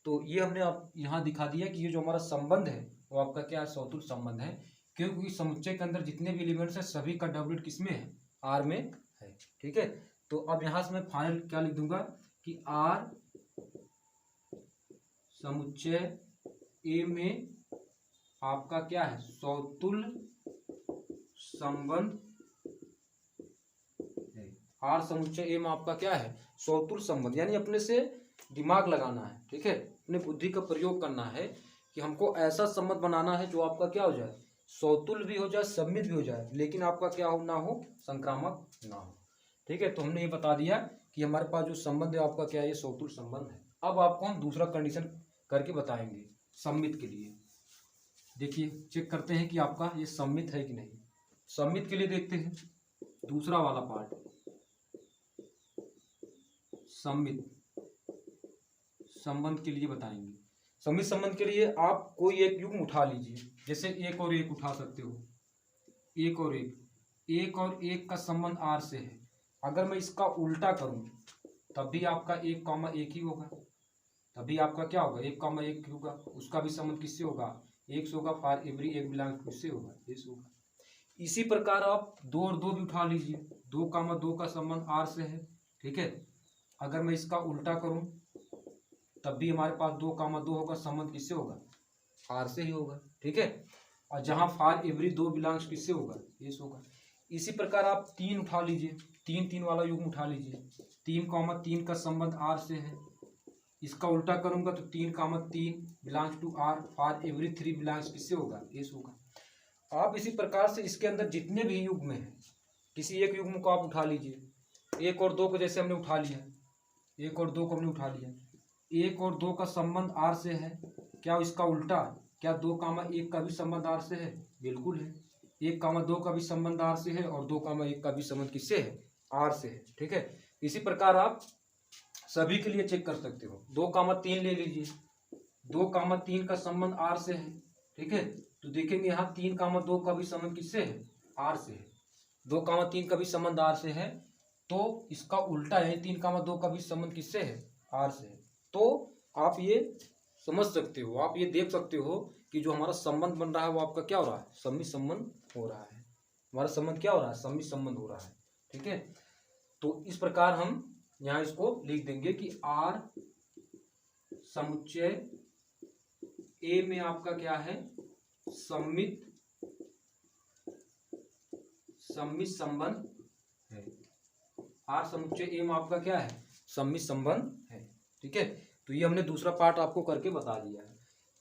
तो ये हमने आप यहाँ दिखा दिया कि ये जो हमारा संबंध है वो आपका क्या है, समतुल्य संबंध है, क्योंकि समुच्चय के अंदर जितने भी एलिमेंट्स हैं सभी का डबलेट किसमें है, आर में है। ठीक है, तो अब यहाँ से मैं फाइनल क्या लिख दूंगा कि आर समुच्चय ए में आपका क्या है, समतुल्य संबंध है। आर समुच्चय ए में आपका क्या है, समतुल्य संबंध, यानी अपने से दिमाग लगाना है। ठीक है, अपने बुद्धि का प्रयोग करना है कि हमको ऐसा संबंध बनाना है जो आपका क्या हो जाए, समतुल्य भी हो जाए, सममित भी हो जाए, लेकिन आपका क्या हो ना हो, संक्रामक ना हो। ठीक है, तो हमने ये बता दिया कि हमारे पास जो संबंध है आपका क्या है, ये समतुल्य संबंध है। अब आपको हम दूसरा कंडीशन करके बताएंगे सममित के लिए। देखिए चेक करते हैं कि आपका ये सममित है कि नहीं। सममित के लिए देखते हैं दूसरा वाला पार्ट, सममित संबंध के लिए बताएंगे। सममित संबंध के लिए आप कोई एक युग्म उठा लीजिए, जैसे एक और एक उठा सकते हो, एक और एक का संबंध आर से है। अगर मैं इसका उल्टा करूं तब भी आपका एक कॉमा एक ही होगा, तभी आपका क्या होगा, एक कॉमा एक होगा, उसका भी संबंध किससे होगा, एक से होगा। फॉर एवरी एक बिलोंग किससे होगा, इस होगा। इसी प्रकार आप दो और दो भी उठा लीजिए, दो कामा दो का संबंध आर से है, ठीक है। अगर मैं इसका उल्टा करूं तब भी हमारे पास दो कामा दो होगा, संबंध किससे होगा, आर से ही होगा, ठीक है। और जहां फॉर एवरी दो बिलोंग्स किससे होगा, इस होगा। इसी प्रकार आप तीन उठा लीजिए, तीन तीन वाला युग्म उठा लीजिए, तीन कॉमा तीन का संबंध आर से है। इसका उल्टा करूंगा तो तीन कामा तीन belongs to R, for every three belongs किससे होगा, एस होगा। आप इसी प्रकार से इसके अंदर जितने भी युग्म हैं, किसी एक युग्म को आप उठा लीजिए। एक और दो को जैसे हमने उठा लिया, एक और दो को हमने उठा लिया, एक और दो का संबंध आर से है, क्या इसका उल्टा, क्या दो कामा एक का भी संबंध आर से है, बिल्कुल है। एक कामा दो का भी संबंध आर से है और दो कामा एक का भी संबंध किससे है, आर से है, ठीक है। इसी प्रकार आप सभी के लिए चेक कर सकते हो। दो कामा तीन ले लीजिए, दो कामा तीन का संबंध आर से है, ठीक है। तो देखेंगे यहाँ तीन कामा दो का भी संबंध किससे है, आर से है। दो कामा तीन का भी संबंध आर से है, तो इसका उल्टा है, तीन कामा दो का भी संबंध किससे है, आर से है। तो आप ये समझ सकते हो, आप ये देख सकते हो कि जो हमारा संबंध बन रहा है वो आपका क्या हो रहा है, सम्मित संबंध हो रहा है। हमारा संबंध क्या हो रहा है, सम्मित संबंध हो रहा है, ठीक है। तो इस प्रकार हम यहाँ इसको लिख देंगे कि आर समुच्चय ए में आपका क्या है, सम्मित संबंध है। आर समुच्चय ए में आपका क्या है, सम्मित संबंध है, ठीक है। तो ये हमने दूसरा पार्ट आपको करके बता दिया है।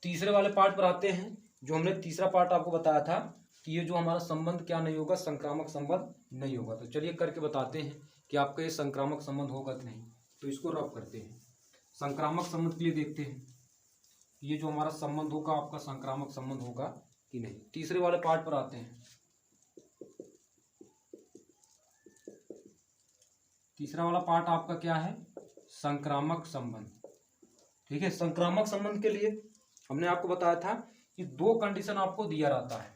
तीसरे वाले पार्ट पर आते हैं। जो हमने तीसरा पार्ट आपको बताया था कि ये जो हमारा संबंध क्या नहीं होगा, संक्रामक संबंध नहीं होगा। तो चलिए करके बताते हैं कि आपका ये संक्रामक संबंध होगा कि नहीं। तो इसको रब करते हैं। संक्रामक संबंध के लिए देखते हैं ये जो हमारा संबंध होगा आपका संक्रामक संबंध होगा कि नहीं। तीसरे वाले पार्ट पर आते हैं। तीसरा वाला पार्ट आपका क्या है, संक्रामक संबंध, ठीक है। संक्रामक संबंध के लिए हमने आपको बताया था कि दो कंडीशन आपको दिया रहता है।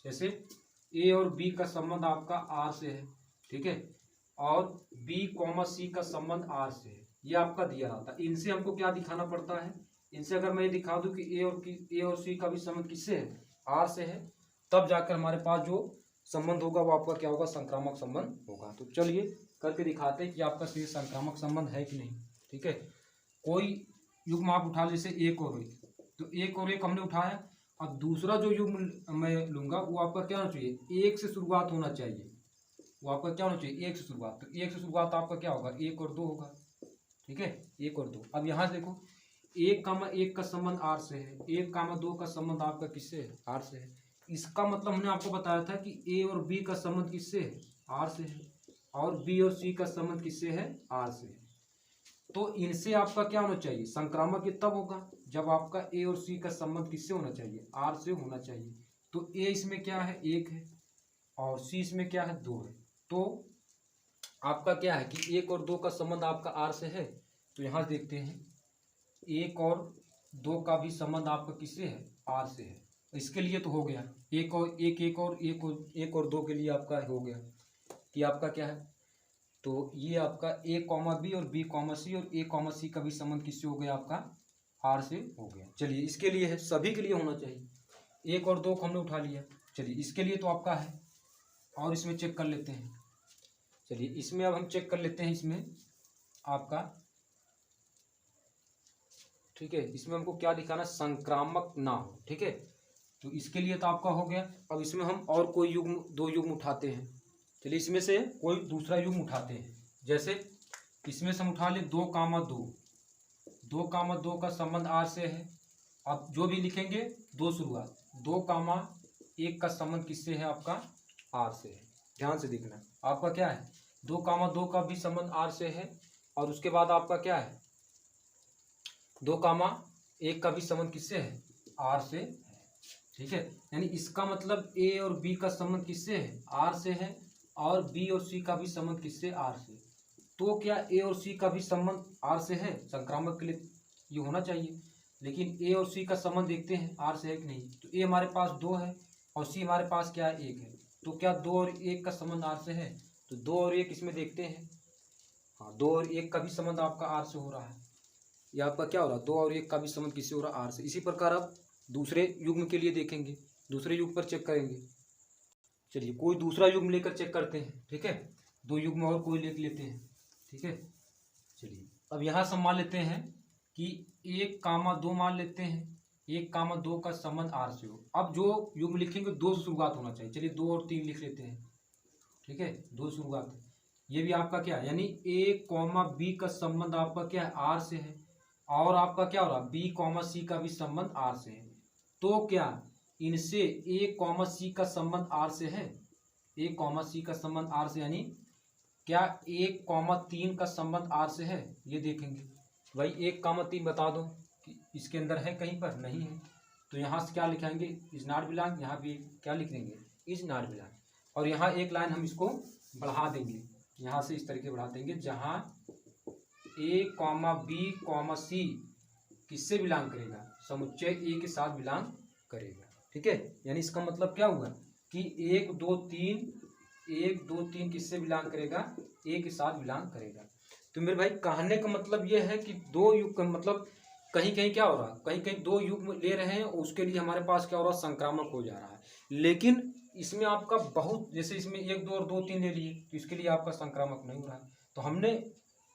जैसे ए और बी का संबंध आपका आर से है, ठीक है, और बी कॉमा सी का संबंध आर से है, ये आपका दिया रहता है। इनसे हमको क्या दिखाना पड़ता है, इनसे अगर मैं ये दिखा दूं कि ए और सी का भी संबंध किससे है, आर से है, तब जाकर हमारे पास जो संबंध होगा वो आपका क्या होगा, संक्रामक संबंध होगा। तो चलिए करके दिखाते हैं कि आपका सीधे संक्रामक संबंध है कि नहीं, ठीक है। कोई युग्म आप उठा, जैसे एक और एक, तो एक और एक हमने उठाया। अब दूसरा जो युग्म मैं लूंगा वो आपका क्या होना चाहिए, एक से शुरुआत होना चाहिए। वो आपका क्या होना चाहिए, एक से शुरुआत। तो एक से शुरुआत आपका क्या होगा, एक और दो होगा, ठीक है, एक और दो। अब यहाँ देखो एक कामा एक का संबंध आर से है, एक कामा दो का संबंध आपका किससे है, आर से है। इसका मतलब हमने आपको बताया था कि ए और बी का संबंध किससे है, आर से है, और बी और सी का संबंध किससे है, आर से है। तो इनसे आपका क्या होना चाहिए, संक्रामक ये तब होगा जब आपका ए और सी का संबंध किससे होना चाहिए, आर से होना चाहिए। तो ए इसमें क्या है, एक है, और सी इसमें क्या है, दो है। तो आपका क्या है कि एक और दो का संबंध आपका आर से है। तो यहाँ देखते हैं एक और दो का भी संबंध आपका किससे है, आर से है। इसके लिए तो हो गया, एक और एक और दो के लिए आपका हो गया कि आपका क्या है, तो ये आपका ए कॉमा बी और बी कॉमा सी और ए कॉमा सी का भी संबंध किससे हो गया, आपका आर से हो गया। चलिए इसके लिए है, सभी के लिए होना चाहिए। एक और दो को हमने उठा लिया, चलिए इसके लिए तो आपका है, और इसमें चेक कर लेते हैं। चलिए इसमें अब हम चेक कर लेते हैं, इसमें आपका, ठीक है, इसमें हमको क्या दिखाना, संक्रामक ना हो, ठीक है। तो इसके लिए तो आपका हो गया। अब इसमें हम और कोई युग्म, दो युग्म उठाते हैं। चलिए इसमें से कोई दूसरा युग्म उठाते हैं। जैसे इसमें से हम उठा ले दो कामा दो, दो कामा दो का संबंध आर से है। अब जो भी लिखेंगे दो शुरुआत, दो कामा एक का संबंध किससे है, आपका आर से है। ध्यान से देखना, आपका क्या है, दो कामा दो का भी संबंध आर से है, और उसके बाद आपका क्या है, दो कामा एक का भी संबंध किससे है, आर से है। ठीक है, यानी इसका मतलब ए और बी का संबंध किससे है, आर से है, और बी और सी का भी संबंध किससे, आर से। तो क्या ए और सी का भी संबंध आर से है, संक्रामक के लिए ये होना चाहिए। लेकिन ए और सी का संबंध देखते हैं आर से है कि नहीं। तो ए हमारे पास 2 है और सी हमारे पास क्या है, 1 है। तो क्या 2 और 1 का संबंध आर से है, तो 2 और 1 इसमें देखते हैं। हाँ, 2 और 1 का भी संबंध आपका आर से हो रहा है। ये आपका क्या हो रहा है, 2 और 1 का भी संबंध किससे हो रहा है, आर से। इसी प्रकार आप दूसरे युग्म के लिए देखेंगे, दूसरे युग्म पर चेक करेंगे। चलिए कोई दूसरा युग्म लेकर चेक करते हैं, ठीक है। 2 युग्म और कोई ले लेते हैं, ठीक है। चलिए अब यहाँ से मान लेते हैं कि 1,2 मान लेते हैं, 1,2 का संबंध आर से हो। अब जो युग्म लिखेंगे 2 से शुरुआत होना चाहिए। चलिए 2 और 3 लिख लेते हैं, ठीक है, 2 शुरुआत है। ये भी आपका क्या है, यानी ए कॉमा बी का संबंध आपका क्या है, आर से है। और आपका क्या हो रहा है, बी कॉमा सी का भी संबंध आर से है। तो क्या इनसे ए कॉमा सी का संबंध आर से है, ए कॉमा सी का संबंध आर से, यानी क्या 1,3 का संबंध आर से है, ये देखेंगे। भाई 1,3 बता दो कि इसके अंदर है, कहीं पर नहीं है। तो यहाँ से क्या लिखाएंगे, इज नॉट बिलोंग। यहाँ भी क्या लिख देंगे, इज नॉट बिलोंग। और यहाँ एक लाइन हम इसको बढ़ा देंगे, यहाँ से इस तरीके बढ़ा देंगे, जहाँ ए कॉमा बी कॉमा सी किससे बिलोंग करेगा, समुच्चय ए के साथ बिलोंग करेगा, ठीक है। यानी इसका मतलब क्या हुआ कि 1 2 3 किससे बिलोंग करेगा, ए के साथ बिलोंग करेगा। तो मेरे भाई कहने का मतलब ये है कि 2 युग का मतलब कहीं कहीं क्या हो रहा है, कहीं कहीं 2 युग ले रहे हैं, उसके लिए हमारे पास क्या हो रहा है, संक्रामक हो जा रहा है। लेकिन इसमें आपका बहुत, जैसे इसमें 1 2 और 2 3 ले लिए, तो इसके लिए आपका संक्रामक नहीं हो रहा है। तो हमने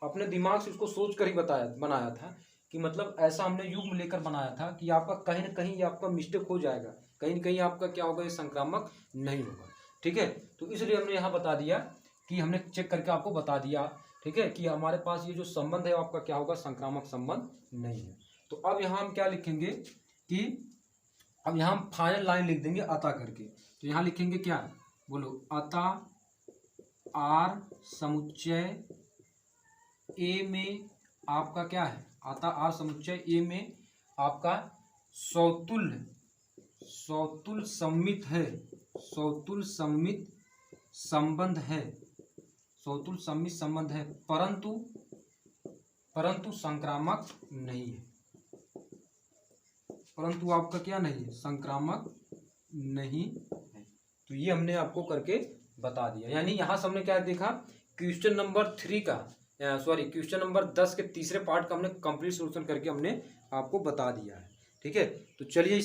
अपने दिमाग से उसको सोच कर ही बनाया था कि मतलब ऐसा हमने युग्म लेकर बनाया था कि आपका कहीं ना कहीं ये आपका मिस्टेक हो जाएगा, कहीं ना कहीं आपका क्या होगा, ये संक्रामक नहीं होगा, ठीक है। तो इसलिए हमने यहाँ बता दिया कि हमने चेक करके आपको बता दिया, ठीक है, कि हमारे पास ये जो संबंध है आपका क्या होगा, संक्रामक संबंध नहीं है। तो अब यहाँ हम क्या लिखेंगे कि अब यहाँ हम फाइनल लाइन लिख देंगे अतः करके। तो यहाँ लिखेंगे क्या, बोलो, अतः आर समुच्चय ए में आपका क्या है, अतः आर समुच्चय ए में आपका सौतुल्य सम्मित है, सौतुल्य सम्मित संबंध है, सौतुल्य सम्मित संबंध है, परंतु संक्रामक नहीं है। परंतु आपका क्या नहीं है, संक्रामक नहीं है। तो ये हमने आपको करके बता दिया। यानी यहाँ से हमने क्या देखा, क्वेश्चन नंबर 3 का क्वेश्चन नंबर 10 के तीसरे पार्ट का हमने कंप्लीट सोल्यूशन करके हमने आपको बता दिया है, ठीक है। तो चलिए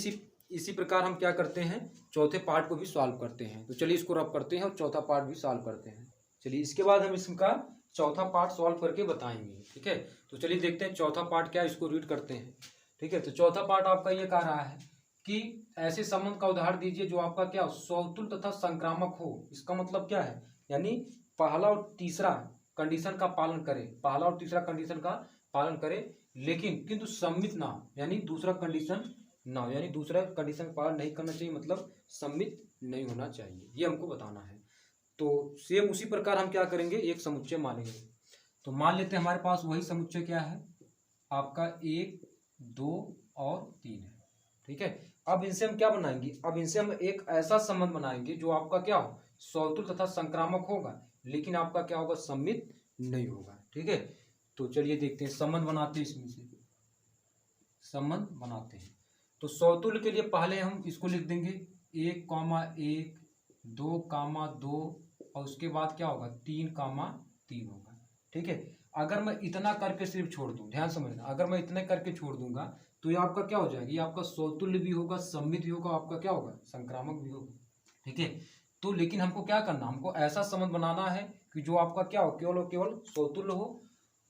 इसी प्रकार हम क्या करते हैं, चौथे पार्ट को भी सॉल्व करते हैं। तो चलिए इसको रब करते हैं और चौथा पार्ट भी सॉल्व करते हैं। चलिए इसके बाद हम इसका चौथा पार्ट सॉल्व करके बताएंगे, ठीक है। तो चलिए देखते हैं चौथा पार्ट क्या है, इसको रीड करते हैं, ठीक है। तो चौथा पार्ट आपका ये कह रहा है कि ऐसे संबंध का उदाहरण दीजिए जो आपका क्या सौतुल्य तथा संक्रामक हो। इसका मतलब क्या है, यानी पहला और तीसरा कंडीशन का पालन करे, पहला और तीसरा कंडीशन का पालन करे, लेकिन किंतु सम्मित ना हो, यानी दूसरा कंडीशन ना हो, यानी दूसरा कंडीशन का पालन नहीं करना चाहिए, मतलब सम्मित नहीं होना चाहिए, ये हमको बताना है। तो सेम उसी प्रकार हम क्या करेंगे, एक समुच्चय मानेंगे। तो मान लेते हैं हमारे पास वही समुच्चय क्या है आपका 1 2 और 3 है, ठीक है। अब इनसे हम क्या बनाएंगे, अब इनसे हम एक ऐसा संबंध बनाएंगे जो आपका क्या हो, सौतुल्य तथा संक्रामक होगा, लेकिन आपका क्या होगा, सम्मित नहीं होगा, ठीक है। तो चलिए देखते हैं संबंध बनाते हैं, इसमें से संबंध बनाते हैं। तो सौतुल्य के लिए पहले हम इसको लिख देंगे 1,1 2,2 और उसके बाद क्या होगा 3,3 होगा, ठीक है। अगर मैं इतना करके सिर्फ छोड़ दूं, ध्यान समझना, अगर मैं इतने करके छोड़ दूंगा तो ये आपका क्या हो जाएगा, ये आपका सौतुल्य भी होगा, सम्मित भी होगा, आपका क्या होगा, संक्रामक भी होगा, ठीक है। तो लेकिन हमको क्या करना, हमको ऐसा संबंध बनाना है कि जो आपका क्या हो, केवल और केवल सौतुल्य हो,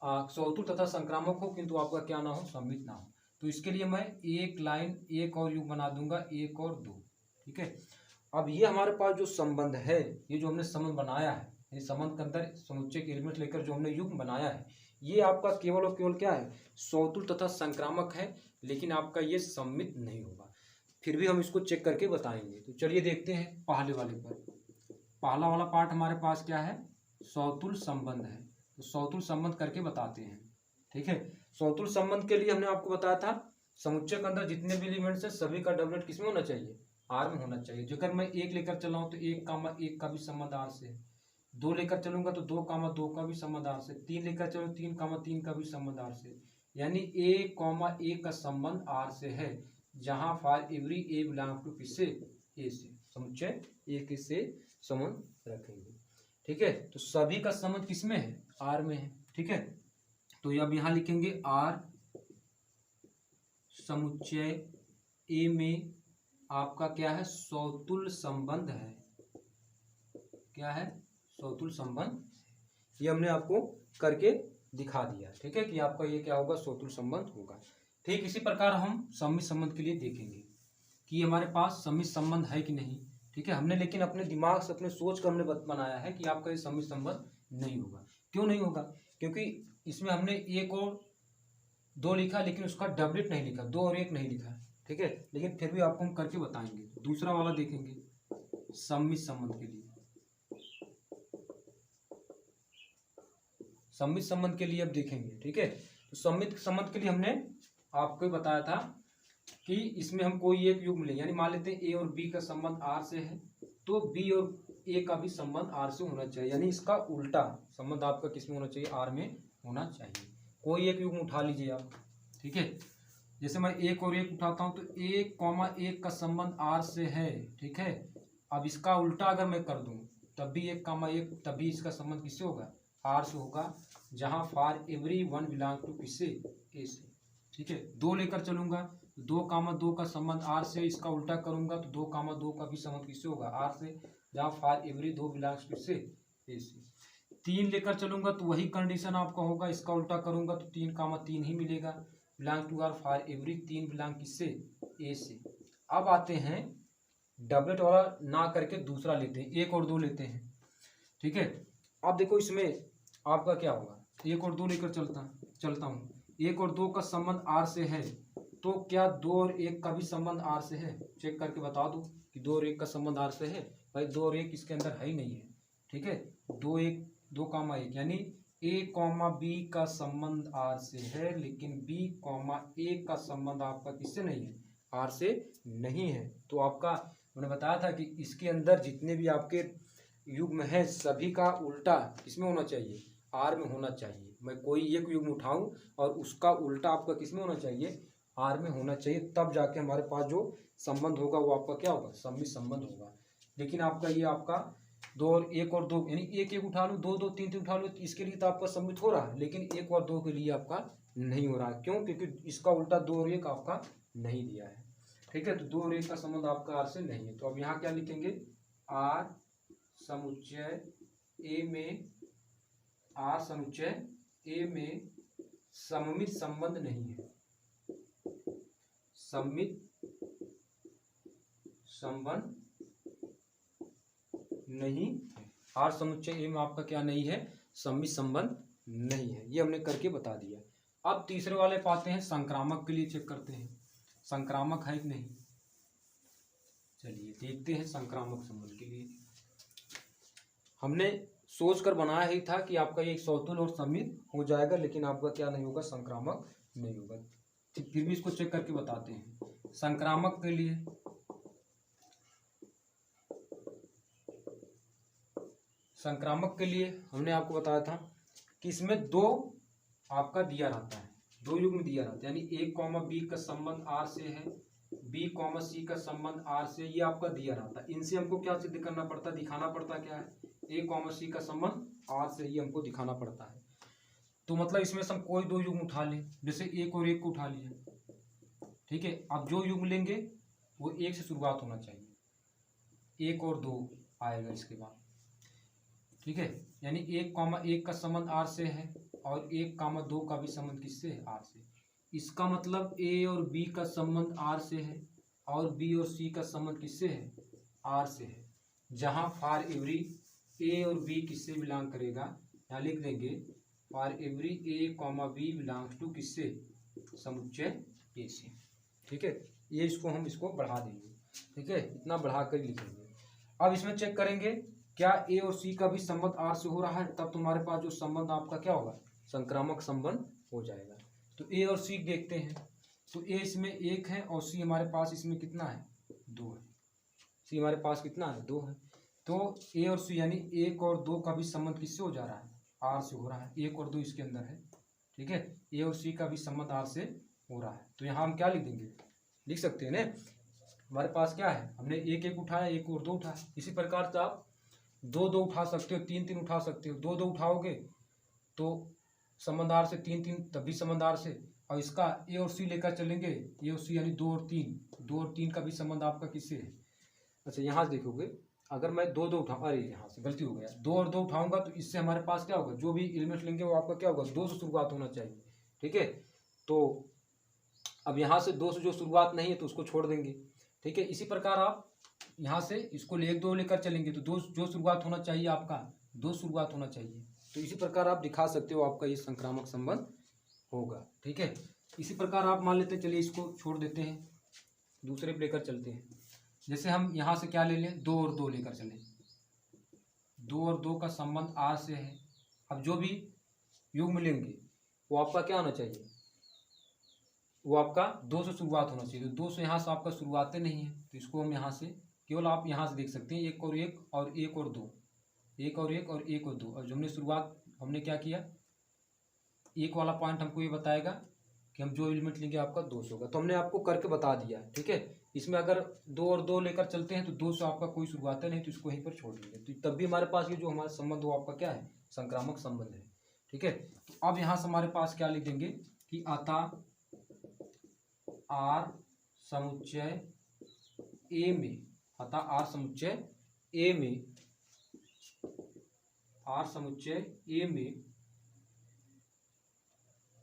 सौतुल्य तथा संक्रामक हो, किंतु आपका क्या ना हो, सम्मित ना हो। तो इसके लिए मैं एक लाइन एक और युग बना दूंगा, 1 और 2, ठीक है। अब ये हमारे पास जो संबंध है, ये जो हमने संबंध बनाया है, इस संबंध के अंदर समुच्चय के एलिमेंट लेकर जो हमने युग बनाया है, ये आपका केवल और केवल क्या है, सौतुल्य तथा संक्रामक है, लेकिन आपका ये सम्मित नहीं होगा। फिर भी हम इसको चेक करके बताएंगे। तो चलिए देखते हैं पहले वाले पर। पहला वाला पार्ट हमारे पास क्या है, सौतुल्य संबंध है। तो सौतुल्य संबंध करके बताते हैं, ठीक है। सौतुल्य संबंध के लिए हमने आपको बताया था समुच्चय के अंदर जितने भी एलिमेंट्स हैं सभी का डबलेट किसमें होना चाहिए, आर में होना चाहिए। जो अगर मैं 1 लेकर चला हूँ तो 1, 1 का भी संबंध आर से है। 2 लेकर चलूंगा तो 2, 2 का भी संबंध आर से। 3 लेकर चलूँ 3, 3 का भी संबंध आर से। यानी A, A का संबंध आर से है, जहां for every A belong to किससे, ए से। समुच्चय ए किससे संबंध रखेंगे। ठीक है, तो सभी का संबंध किसमें है, आर में है। ठीक है, तो अब यहां लिखेंगे आर समुच्चय ए में आपका क्या है, सौतुल संबंध है। क्या है, सौतुल संबंध। ये हमने आपको करके दिखा दिया। ठीक है, कि आपका ये क्या होगा, सौतुल संबंध होगा। ठीक इसी प्रकार हम सम्मित संबंध के लिए देखेंगे कि हमारे पास सम्मित संबंध है कि नहीं। ठीक है, हमने लेकिन अपने दिमाग से, अपने सोच कर हमने बनाया है कि आपका ये सम्मित संबंध नहीं होगा। क्यों नहीं होगा, क्योंकि इसमें हमने 1 और 2 लिखा, लेकिन उसका डबलेट नहीं लिखा, 2 और 1 नहीं लिखा। ठीक है, लेकिन फिर भी आपको हम करके बताएंगे। दूसरा वाला देखेंगे सम्मित संबंध के लिए। सम्मित संबंध के लिए अब देखेंगे। ठीक है, तो सम्मित संबंध के लिए हमने आपको बताया था कि इसमें हम कोई एक युग्म लें, यानी मान लेते हैं ए और बी का संबंध आर से है, तो बी और ए का भी संबंध आर से होना चाहिए। यानी इसका उल्टा संबंध आपका किस में होना चाहिए, आर में होना चाहिए। कोई एक युग्म उठा लीजिए आप। ठीक है, जैसे मैं 1 और 1 उठाता हूं तो 1, 1 का संबंध आर से है। ठीक है, अब इसका उल्टा अगर मैं कर दूं तब भी 1, 1 तभी इसका संबंध किससे होगा, आर से होगा, जहां for every one belong to किससे, ए से। ठीक है, 2 लेकर चलूंगा 2, 2 का संबंध आर से, इसका उल्टा करूंगा तो 2, 2 का भी संबंध किससे होगा, आर से, जहां फॉर एवरी 2 बिलोंग्स किससे, ए से। 3 लेकर चलूंगा तो वही कंडीशन आपका होगा, इसका उल्टा करूंगा तो 3, 3 ही मिलेगा, belong to R, for every 3 belong किससे, ए से। अब आते हैं डबलेट वाला ना करके दूसरा लेते हैं, 1 और 2 लेते हैं। ठीक है, अब देखो इसमें आपका क्या होगा, 1 और 2 लेकर चलता हूँ। 1 और 2 का संबंध आर से है, तो क्या 2 और 1 का भी संबंध आर से है, चेक करके बता दो कि 2 और 1 का संबंध आर से है। भाई 2 और 1 इसके अंदर है ही नहीं है। ठीक है, 2, 1 यानी A, B का संबंध आर से है, लेकिन B, A का संबंध आपका किससे नहीं है, आर से नहीं है। तो आपका मैंने बताया था कि इसके अंदर जितने भी आपके युग्म है सभी का उल्टा किसमें होना चाहिए, आर में होना चाहिए। मैं कोई एक युग्म उठाऊं और उसका उल्टा आपका किसमें होना चाहिए, आर में होना चाहिए, तब जाके हमारे पास जो संबंध होगा वो आपका क्या होगा, सम्मित संबंध होगा। लेकिन आपका ये आपका 2 और 1 और 2 यानी 1, 1 उठा लो, 2, 2, 3, 3 उठा लो, इसके लिए तो आपका सम्मित हो रहा है, लेकिन 1 और 2 के लिए आपका नहीं हो रहा है। क्यों, क्योंकि इसका उल्टा 2 और 1 आपका नहीं दिया है। ठीक है, तो 2 और 1 का संबंध आपका आर से नहीं है। तो अब यहाँ क्या लिखेंगे, आर समुच्चय ए में, आर समुच्चय ए में सममित संबंध नहीं है, सममित संबंध नहीं है। आर समुच्चय ए में आपका क्या नहीं है, सममित संबंध नहीं है। ये हमने करके बता दिया। अब तीसरे वाले पाते हैं, संक्रामक के लिए चेक करते हैं संक्रामक है कि नहीं। चलिए देखते हैं संक्रामक संबंध के लिए। हमने सोच कर बनाया ही था कि आपका ये सौतुल और सम्मित हो जाएगा, लेकिन आपका क्या नहीं होगा, संक्रामक नहीं होगा। फिर भी इसको चेक करके बताते हैं। संक्रामक के लिए हमने आपको बताया था कि इसमें 2 आपका दिया रहता है, 2 युग्म दिया रहता है, यानी A, B का संबंध आर से है, B, C का संबंध आर से, ये आपका दिया रहता है। इनसे हमको क्या सिद्ध करना पड़ता है, दिखाना पड़ता क्या है, A, C का संबंध आर से, ये हमको दिखाना पड़ता है। तो मतलब इसमें से हम कोई 2 युग्म उठा लें, जैसे 1 और 1 को उठा लिया। ठीक है, अब जो युग्म लेंगे वो 1 से शुरुआत होना चाहिए, 1 और 2 आएगा इसके बाद। ठीक है, यानी 1, 1 का संबंध आर से है और 1, 2 का भी संबंध किससे है, आर से। इसका मतलब ए और बी का संबंध आर से है और बी और सी का संबंध किससे है, आर से है, जहां फॉर एवरी ए और बी किससे बिलोंग करेगा, यहाँ लिख देंगे for every A, B belongs to किससे, समुच्चय ए से। ठीक है, ये इसको बढ़ा देंगे। ठीक है, इतना बढ़ा कर लिखेंगे। अब इसमें चेक करेंगे क्या ए और सी का भी संबंध आर से हो रहा है, तब तुम्हारे पास जो संबंध आपका क्या होगा, संक्रामक संबंध हो जाएगा। तो ए और सी देखते हैं, तो ए इसमें 1 है और सी हमारे पास इसमें कितना है, 2 है। सी हमारे पास कितना है 2 है। तो ए और सी यानी 1 और 2 का भी संबंध किससे हो जा रहा है, आर से हो रहा है। 1 और 2 इसके अंदर है, ठीक है। ए और सी का भी संबंध आर से हो रहा है। तो यहाँ हम क्या लिख देंगे, लिख सकते हैं ना, हमारे पास क्या है, हमने 1 उठाया, 1 और 2 उठाया। इसी प्रकार से आप 2 उठा सकते हो, 3 उठा सकते हो। 2 उठाओगे तो संबंध आर से, 3 तब भी संबंध आर से। और इसका ए और सी लेकर चलेंगे, ए और सी यानी 2 और 3, 2 और 3 का भी संबंध आपका किससे है। अच्छा यहाँ से देखोगे, अगर मैं 2 उठाऊँ, अरे यहाँ से गलती हो गया, 2 और 2 उठाऊंगा तो इससे हमारे पास क्या होगा, जो भी एलिमेंट लेंगे वो आपका क्या होगा, 2 से शुरुआत होना चाहिए, ठीक है। तो अब यहाँ से 2 से जो शुरुआत नहीं है तो उसको छोड़ देंगे, ठीक है। इसी प्रकार आप यहाँ से इसको 1 2 लेकर चलेंगे तो 2 जो शुरुआत होना चाहिए आपका, 2 शुरुआत होना चाहिए। तो इसी प्रकार आप दिखा सकते हो, आपका ये संक्रामक संबंध होगा, ठीक है। इसी प्रकार आप मान लेते हैं, चलिए इसको छोड़ देते हैं, दूसरे पे लेकर चलते हैं। जैसे हम यहाँ से क्या ले लें, 2 और 2 लेकर चलें, 2 और 2 का संबंध आर से है। अब जो भी युग्म लेंगे वो आपका क्या होना चाहिए, वो आपका 2 से शुरुआत होना चाहिए। तो 2 से यहाँ से आपका शुरुआतें नहीं है, तो इसको हम यहाँ से केवल आप यहाँ से देख सकते हैं, 1 और 1 और 1 और 2, 1 और 1 और 1 और 2। और जो हमने शुरुआत हमने क्या किया, 1 वाला पॉइंट हमको ये बताएगा कि हम जो एलिमेंट लेंगे आपका 2 से होगा। तो हमने आपको करके बता दिया, ठीक है। इसमें अगर 2 और 2 लेकर चलते हैं तो 2 से आपका कोई शुरुआत नहीं, तो इसको यहीं पर छोड़ देंगे। तो तब भी हमारे पास ये जो हमारा संबंध वो आपका क्या है, संक्रामक संबंध है, ठीक है। तो अब यहाँ से हमारे पास क्या लिख देंगे कि अतः आर समुच्चय ए में, अतः आर समुच्चय ए में, आर समुच्चय ए में,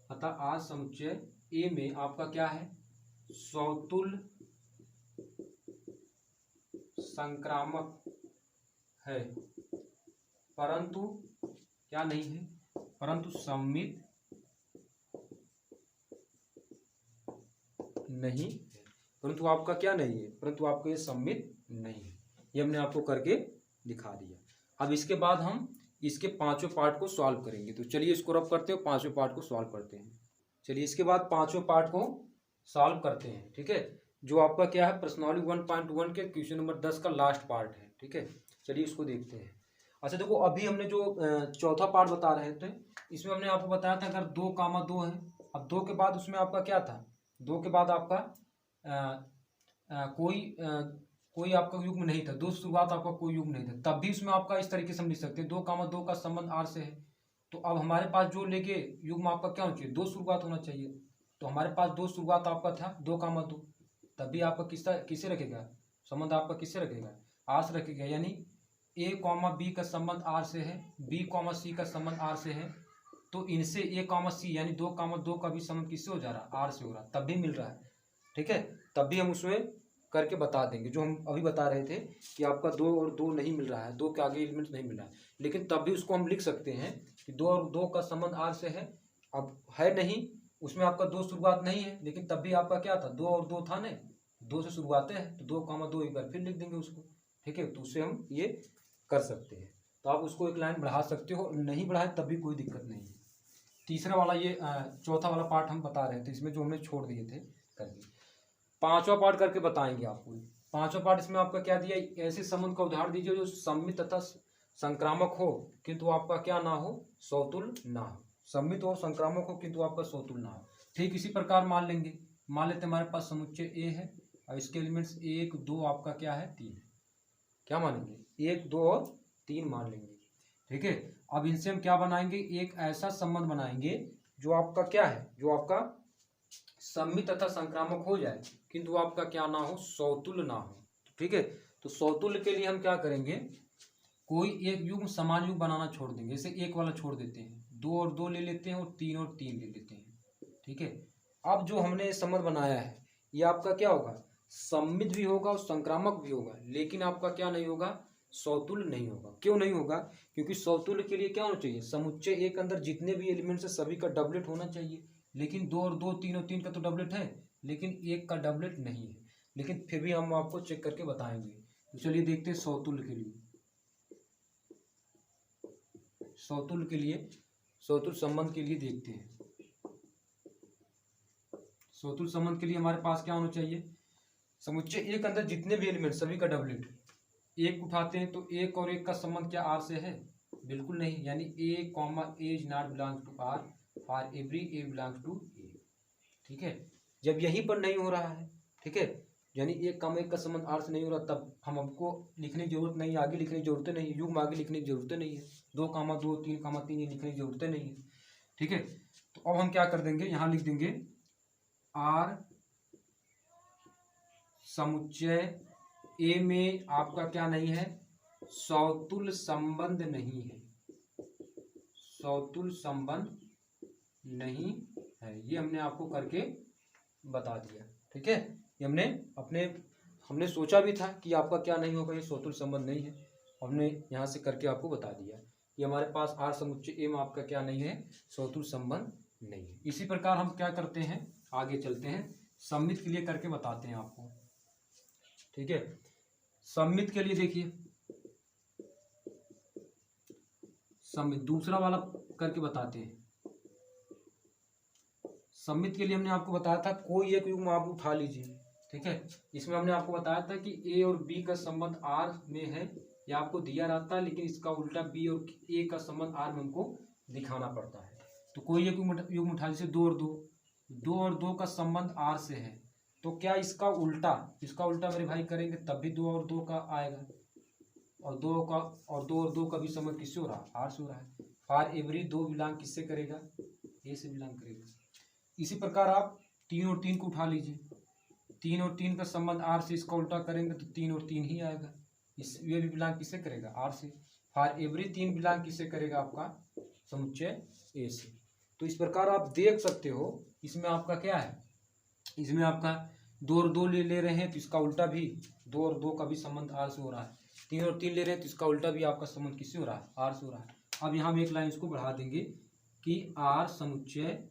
अतः आर समुच्चय ए में आपका क्या है, स्वतुल्य संक्रामक है, परंतु क्या नहीं है, परंतु सममित नहीं है। परंतु आपका क्या नहीं है, परंतु आपका ये सममित नहीं है। ये हमने आपको करके दिखा दिया। अब इसके बाद हम इसके 5वें पार्ट को सॉल्व करेंगे। तो चलिए इसको रब करते हैं, 5वें पार्ट को सॉल्व करते हैं। चलिए इसके बाद 5वें पार्ट को सॉल्व करते हैं, ठीक है। जो आपका क्या है, प्रश्नावली 1.1 के क्वेश्चन नंबर 10 का लास्ट पार्ट है, ठीक है। चलिए इसको देखते हैं। अच्छा देखो, अभी हमने जो चौथा पार्ट बता रहे थे, इसमें हमने आपको बताया था अगर 2, 2 है, अब 2 के बाद उसमें आपका क्या था, 2 के बाद आपका कोई आपका युग्म नहीं था, 2 से शुरुआत आपका कोई युग्म नहीं था, तब भी उसमें आपका इस तरीके से हम लिख सकते हैं 2, 2 का संबंध आर से है। तो अब हमारे पास जो लेके युग्म आपका क्या होना चाहिए, 2 शुरुआत होना चाहिए। तो हमारे पास 2 शुरुआत आपका था 2, 2, तब भी आपका किससे रखेगा, संबंध आपका किससे रखेगा, आर से रखेगा। यानी ए कॉमा बी का संबंध आर से है, बी कॉमा सी का संबंध आर से है, तो इनसे ए कॉमा सी यानी 2, 2 का भी संबंध किससे हो जा रहा है, आर से हो रहा है, तब भी मिल रहा है, ठीक है। तब भी हम उसमें करके बता देंगे, जो हम अभी बता रहे थे कि आपका 2 और 2 नहीं मिल रहा है, 2 के आगे एलिमेंट नहीं मिल रहा है, लेकिन तब भी उसको हम लिख सकते हैं कि 2 और 2 का संबंध आर से है। अब है नहीं, उसमें आपका 2 शुरुआत नहीं है, लेकिन तब भी आपका क्या था, 2 और 2 था ना, 2 से शुरुआतें हैं, तो 2, 2 एक बार फिर लिख देंगे उसको, ठीक है। तो उससे हम ये कर सकते हैं। तो आप उसको एक लाइन बढ़ा सकते हो, नहीं बढ़ाए तब भी कोई दिक्कत नहीं है। तीसरा वाला ये चौथा वाला पार्ट हम बता रहे थे, इसमें जो हमने छोड़ दिए थे करके। 5वां पार्ट करके बताएंगे आपको। 5वां पार्ट इसमें आपका क्या दिया, ऐसे संबंध का उदाहरण दीजिए जो सम्मित तथा संक्रामक हो किंतु आपका क्या ना हो, स्वतुल्य ना हो। सम्मित और संक्रामक हो किंतु आपका स्वतुल्य ना हो। ठीक इसी प्रकार मान लेंगे, मान लेते हमारे पास समुच्चय ए है और इसके एलिमेंट्स 1, 2 आपका क्या है 3 है। क्या मानेंगे, 1, 2 और 3 मान लेंगे, ठीक है। अब इनसे हम क्या बनाएंगे, एक ऐसा संबंध बनाएंगे जो आपका क्या है, जो आपका सम्मित तथा संक्रामक हो जाए किंतु आपका क्या ना हो, स्वतुल्य ना हो, ठीक है। तो स्वतुल्य के लिए हम क्या करेंगे, कोई एक युग्म समान युग्म बनाना छोड़ देंगे। जैसे 1 वाला छोड़ देते हैं, 2 और 2 ले लेते हैं और 3 और 3 ले लेते हैं, ठीक है। अब जो हमने संबंध बनाया है ये आपका क्या होगा, सम्मित भी होगा और संक्रामक भी होगा, लेकिन आपका क्या नहीं होगा, स्वतुल्य नहीं होगा। क्यों नहीं होगा, क्योंकि स्वतुल्य के लिए क्या होना चाहिए, समुच्चय एक अंदर जितने भी एलिमेंट्स है सभी का डबलेट होना चाहिए। लेकिन 2 और 2, 3 और 3 का तो डबलेट है, लेकिन 1 का डबलेट नहीं है। लेकिन फिर भी हम आपको चेक करके बताएंगे। तो चलिए देखते हैं स्वतुल्य के लिए, स्वतुल्य के लिए, स्वतुल्य संबंध के लिए देखते हैं। स्वतुल्य संबंध के लिए हमारे पास क्या होना चाहिए, समुच्चय ए के अंदर जितने भी एलिमेंट सभी का डबलेट एक उठाते हैं तो एक और एक का संबंध क्या आर से है? बिल्कुल नहीं, यानी A comma A is not belongs to R for every A belongs to A. ठीक है, जब यहीं पर नहीं हो रहा है, ठीक है, यानी एक कॉमा एक का संबंध आर से नहीं हो रहा, तब हमको लिखने की जरूरत नहीं, आगे लिखने की जरूरत नहीं, युग्म आगे लिखने की जरूरत नहीं है, 2 कॉमा 2 3 कॉमा 3 ये लिखने की जरूरत नहीं है। ठीक है, तो अब हम क्या कर देंगे, यहाँ लिख देंगे आर समुच्चय ए में आपका क्या नहीं है? सौतुल्य संबंध नहीं है, सौतुल्य संबंध नहीं है। ये हमने आपको करके बता दिया। ठीक है, ये हमने सोचा भी था कि आपका क्या नहीं होगा, ये सौतुल्य संबंध नहीं है, हमने यहाँ से करके आपको बता दिया कि हमारे पास आर समुच्चय ए में आपका क्या नहीं है? सौतुल्य संबंध नहीं है। इसी प्रकार हम क्या करते हैं, आगे चलते हैं, सममित के लिए करके बताते हैं आपको। ठीक है, सममित के लिए देखिए, सममित दूसरा वाला करके बताते हैं। सममित के लिए हमने आपको बताया था कोई एक युग्म आप उठा लीजिए। ठीक है, इसमें हमने आपको बताया था कि ए और बी का संबंध आर में है, यह आपको दिया रहता है, लेकिन इसका उल्टा बी और ए का संबंध आर में हमको दिखाना पड़ता है। तो कोई एक युग्म उठा लीजिए, 2 और 2, 2 और 2 का संबंध आर से है, तो क्या इसका उल्टा मेरे भाई करेंगे तब भी 2 और 2 का आएगा, और 2 और 2 का भी संबंध किससे हो रहा है? आर से हो रहा है। फॉर एवरी 2 बिलोंग किससे करेगा? ए से बिलोंग करेगा। इसी प्रकार आप 3 और 3 को उठा लीजिए, 3 और 3 का संबंध आर से, इसका उल्टा करेंगे तो 3 और 3 ही आएगा, ये भी बिलोंग किससे करेगा? आर से। फॉर एवरी 3 बिलोंग किससे करेगा? आपका समुच्चय ए से। तो इस प्रकार आप देख सकते हो, इसमें आपका क्या है, इसमें आपका 2 और 2 ले रहे हैं तो इसका उल्टा भी 2 और 2 का भी संबंध आर से हो रहा है, 3 और 3 ले रहे हैं तो इसका उल्टा भी आपका संबंध किससे हो रहा है? आर से हो रहा है। अब यहाँ हम एक लाइन इसको बढ़ा देंगे कि आर समुच्चय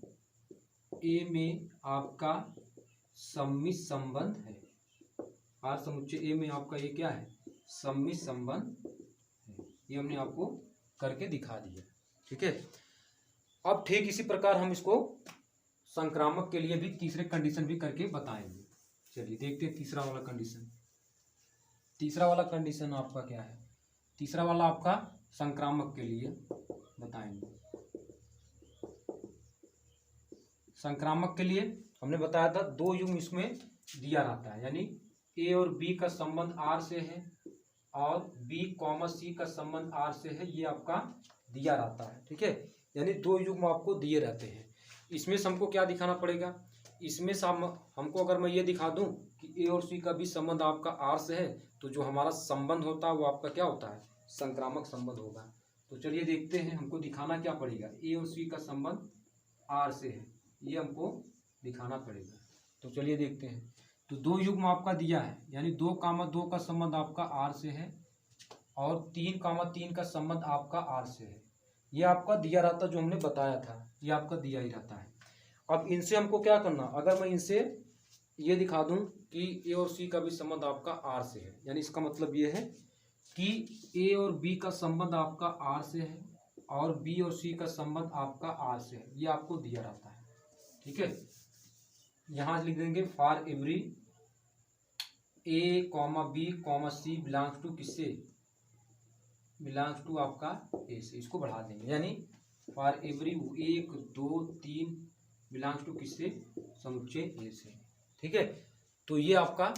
ए में आपका सम्मित संबंध है। आर समुच्चय ए में आपका ये क्या है? सम्मित संबंध है। ये हमने आपको करके दिखा दिया। ठीक है, अब ठीक इसी प्रकार हम इसको संक्रामक के लिए भी तीसरे कंडीशन भी करके बताएंगे। चलिए देखते हैं तीसरा वाला कंडीशन। तीसरा वाला कंडीशन आपका क्या है? तीसरा वाला आपका संक्रामक के लिए बताएंगे। संक्रामक के लिए हमने बताया था 2 युग्म इसमें दिया रहता है, यानी ए और बी का संबंध आर से है और बी कॉमा सी का संबंध आर से है, ये आपका दिया रहता है। ठीक है, यानी 2 युग्म आपको दिए रहते हैं। इसमें से हमको क्या दिखाना पड़ेगा? इसमें से हमको अगर मैं ये दिखा दूं कि ए और सी का भी संबंध आपका आर से है, तो जो हमारा संबंध होता है वो आपका क्या होता है? संक्रामक संबंध होगा। तो चलिए देखते हैं, हमको दिखाना क्या पड़ेगा? ए और सी का संबंध आर से है, ये हमको दिखाना पड़ेगा। तो चलिए देखते हैं। तो 2 युग्म आपका दिया है, यानी 2 कामा 2 का संबंध आपका आर से है और 3 कामा 3 का संबंध आपका आर से है। ये आपका दिया रहता, जो हमने बताया था, ये आपका दिया ही रहता है। अब इनसे हमको क्या करना? अगर मैं इनसे ये दिखा दूं कि ए और सी का भी संबंध आपका आर से है, यानी इसका मतलब ये है कि ए और बी का संबंध आपका आर से है और बी और सी का संबंध आपका आर से है, ये आपको दिया रहता है। ठीक है, यहां लिख देंगे for every A comma B comma C belongs to किससे? बिलोंग्स टू आपका ए से, इसको बढ़ा देंगे, यानी फॉर एवरी 1 2 3 बिलोंग्स टू किससे? समुच्चय ए से। ठीक है, तो ये आपका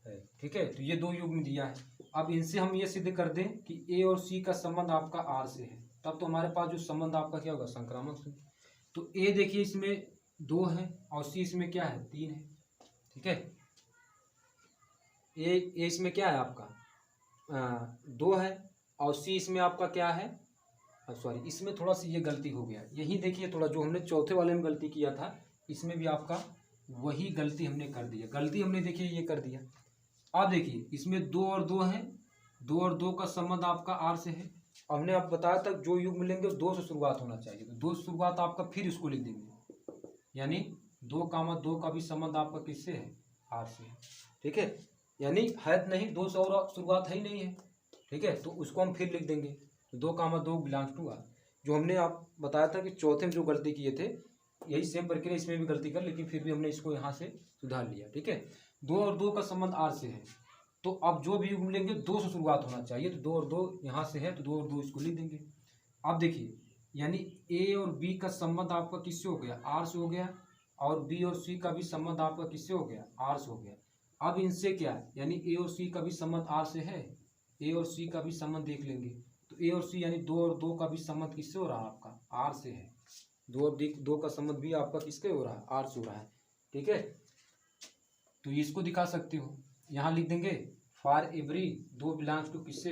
है। ठीक है, तो ये 2 युग्म दिया है। अब इनसे हम ये सिद्ध कर दें कि ए और सी का संबंध आपका आर से है, तब तो हमारे पास जो संबंध आपका क्या होगा? संक्रामक से। तो ए देखिए इसमें 2 है और सी इसमें क्या है? 3 है। ठीक है, ए इसमें क्या है आपका? 2 है और सी इसमें आपका क्या है? सॉरी, इसमें थोड़ा सा ये गलती हो गया, यही देखिए थोड़ा, जो हमने चौथे वाले में गलती किया था, इसमें भी आपका वही गलती हमने कर दिया। गलती हमने देखिए ये कर दिया। आप देखिए इसमें 2 और 2 है, 2 और 2 का संबंध आपका आर से है। हमने आप बताया था जो युग्म मिलेंगे 2 से शुरुआत होना चाहिए, तो 2 से शुरुआत आपका, फिर इसको लिख देंगे, यानी 2 कामा 2 का भी संबंध आपका किससे है? आर से है। ठीक है, यानी है नहीं, 2 से और शुरुआत है ही नहीं है। ठीक है, तो उसको हम फिर लिख देंगे 2 कामा 2 बिलोंग्स टू आर। जो हमने आप बताया था कि चौथे में जो गलती किए थे, यही सेम प्रक्रिया इसमें भी गलती कर, लेकिन फिर भी हमने इसको यहाँ से सुधार लिया। ठीक है, 2 और 2 का संबंध आर से है, तो अब जो भी युग्म लेंगे 2 से शुरुआत होना चाहिए, तो 2 और 2 यहाँ से है, तो 2 और 2 इसको लिख देंगे। अब देखिए, यानी ए और बी का संबंध आपका किससे हो गया, आर से हो गया, और बी और सी का भी संबंध आपका किससे हो गया, आर से हो गया। अब इनसे क्या है, यानी ए और सी का भी संबंध आर से है, ए और सी का भी संबंध देख लेंगे, तो ए और सी यानी 2 और 2 का भी संबंध किससे हो रहा है, आपका आर से है। 2 और 2 का संबंध भी आपका किसके हो रहा है, आर से हो रहा है, ठीक है। तो इसको दिखा सकते हो, यहाँ लिख देंगे फॉर एवरी 2 बिलोंग्स टू किससे,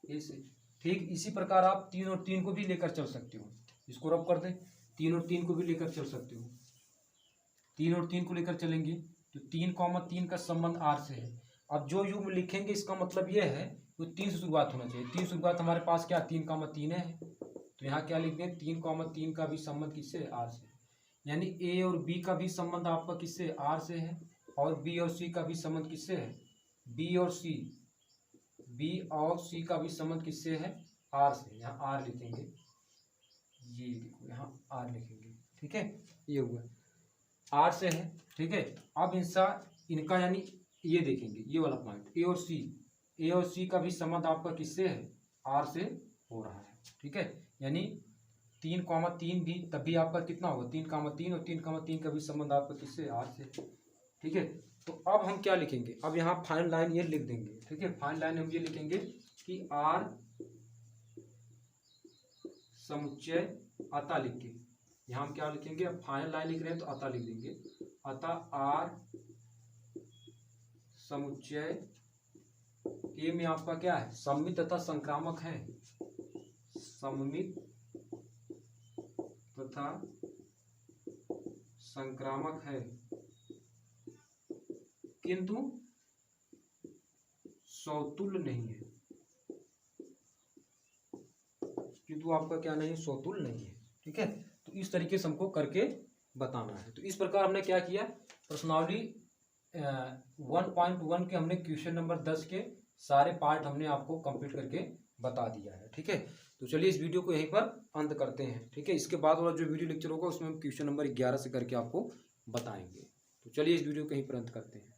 ए से। ठीक इसी प्रकार आप 3 और 3 को भी लेकर चल सकते हो, इसको रब कर दें, 3 और 3 को भी लेकर चल सकते हो। 3 और 3 को लेकर चलेंगे तो 3, 3 का संबंध आर से है। अब जो युग्म लिखेंगे इसका मतलब यह है तो 3 से शुरुआत होना चाहिए। 3 शुरुआत हमारे पास क्या 3, 3 है, तो यहाँ क्या लिख दें 3, 3 का भी संबंध किससे, आर से। यानी ए और बी का भी संबंध आपका किससे, आर से है, और बी और सी का भी संबंध किससे है, बी और सी का भी संबंध किससे है, आर से। यहाँ आर लिखेंगे, ये देखो यहाँ आर लिखेंगे, ठीक है, ये हुआ आर से है, ठीक है। अब इनका यानी ये देखेंगे, ये वाला पॉइंट ए और सी का भी संबंध आपका किससे है, आर से हो रहा है, ठीक है। यानी 3, 3 भी तब भी आपका कितना होगा 3, 3 और 3, 3 का भी संबंध आपका किससे, आर से, ठीक है। तो अब हम क्या लिखेंगे, अब यहाँ फाइनल लाइन ये लिख देंगे, ठीक है। फाइनल लाइन हम ये लिखेंगे कि आर समुच्चय अतः लिख के, यहाँ हम क्या लिखेंगे, अब फाइनल लाइन लिख रहे हैं तो अतः लिख देंगे, अतः आर समुच्चय ए में आपका क्या है, सममित तथा संक्रामक है, सममित तथा संक्रामक है, किंतु सौतुल्य नहीं है, किंतु आपका क्या नहीं, सौतुल्य नहीं है, ठीक है। तो इस तरीके से हमको करके बताना है। तो इस प्रकार हमने क्या किया, प्रश्नावली 1.1 के हमने क्वेश्चन नंबर 10 के सारे पार्ट हमने आपको कंप्लीट करके बता दिया है, ठीक है। तो चलिए इस वीडियो को यहीं पर अंत करते हैं, ठीक है। इसके बाद वाला जो वीडियो लेक्चर होगा उसमें हम क्वेश्चन नंबर 11 से करके आपको बताएंगे। तो चलिए इस वीडियो को यहीं पर अंत करते हैं।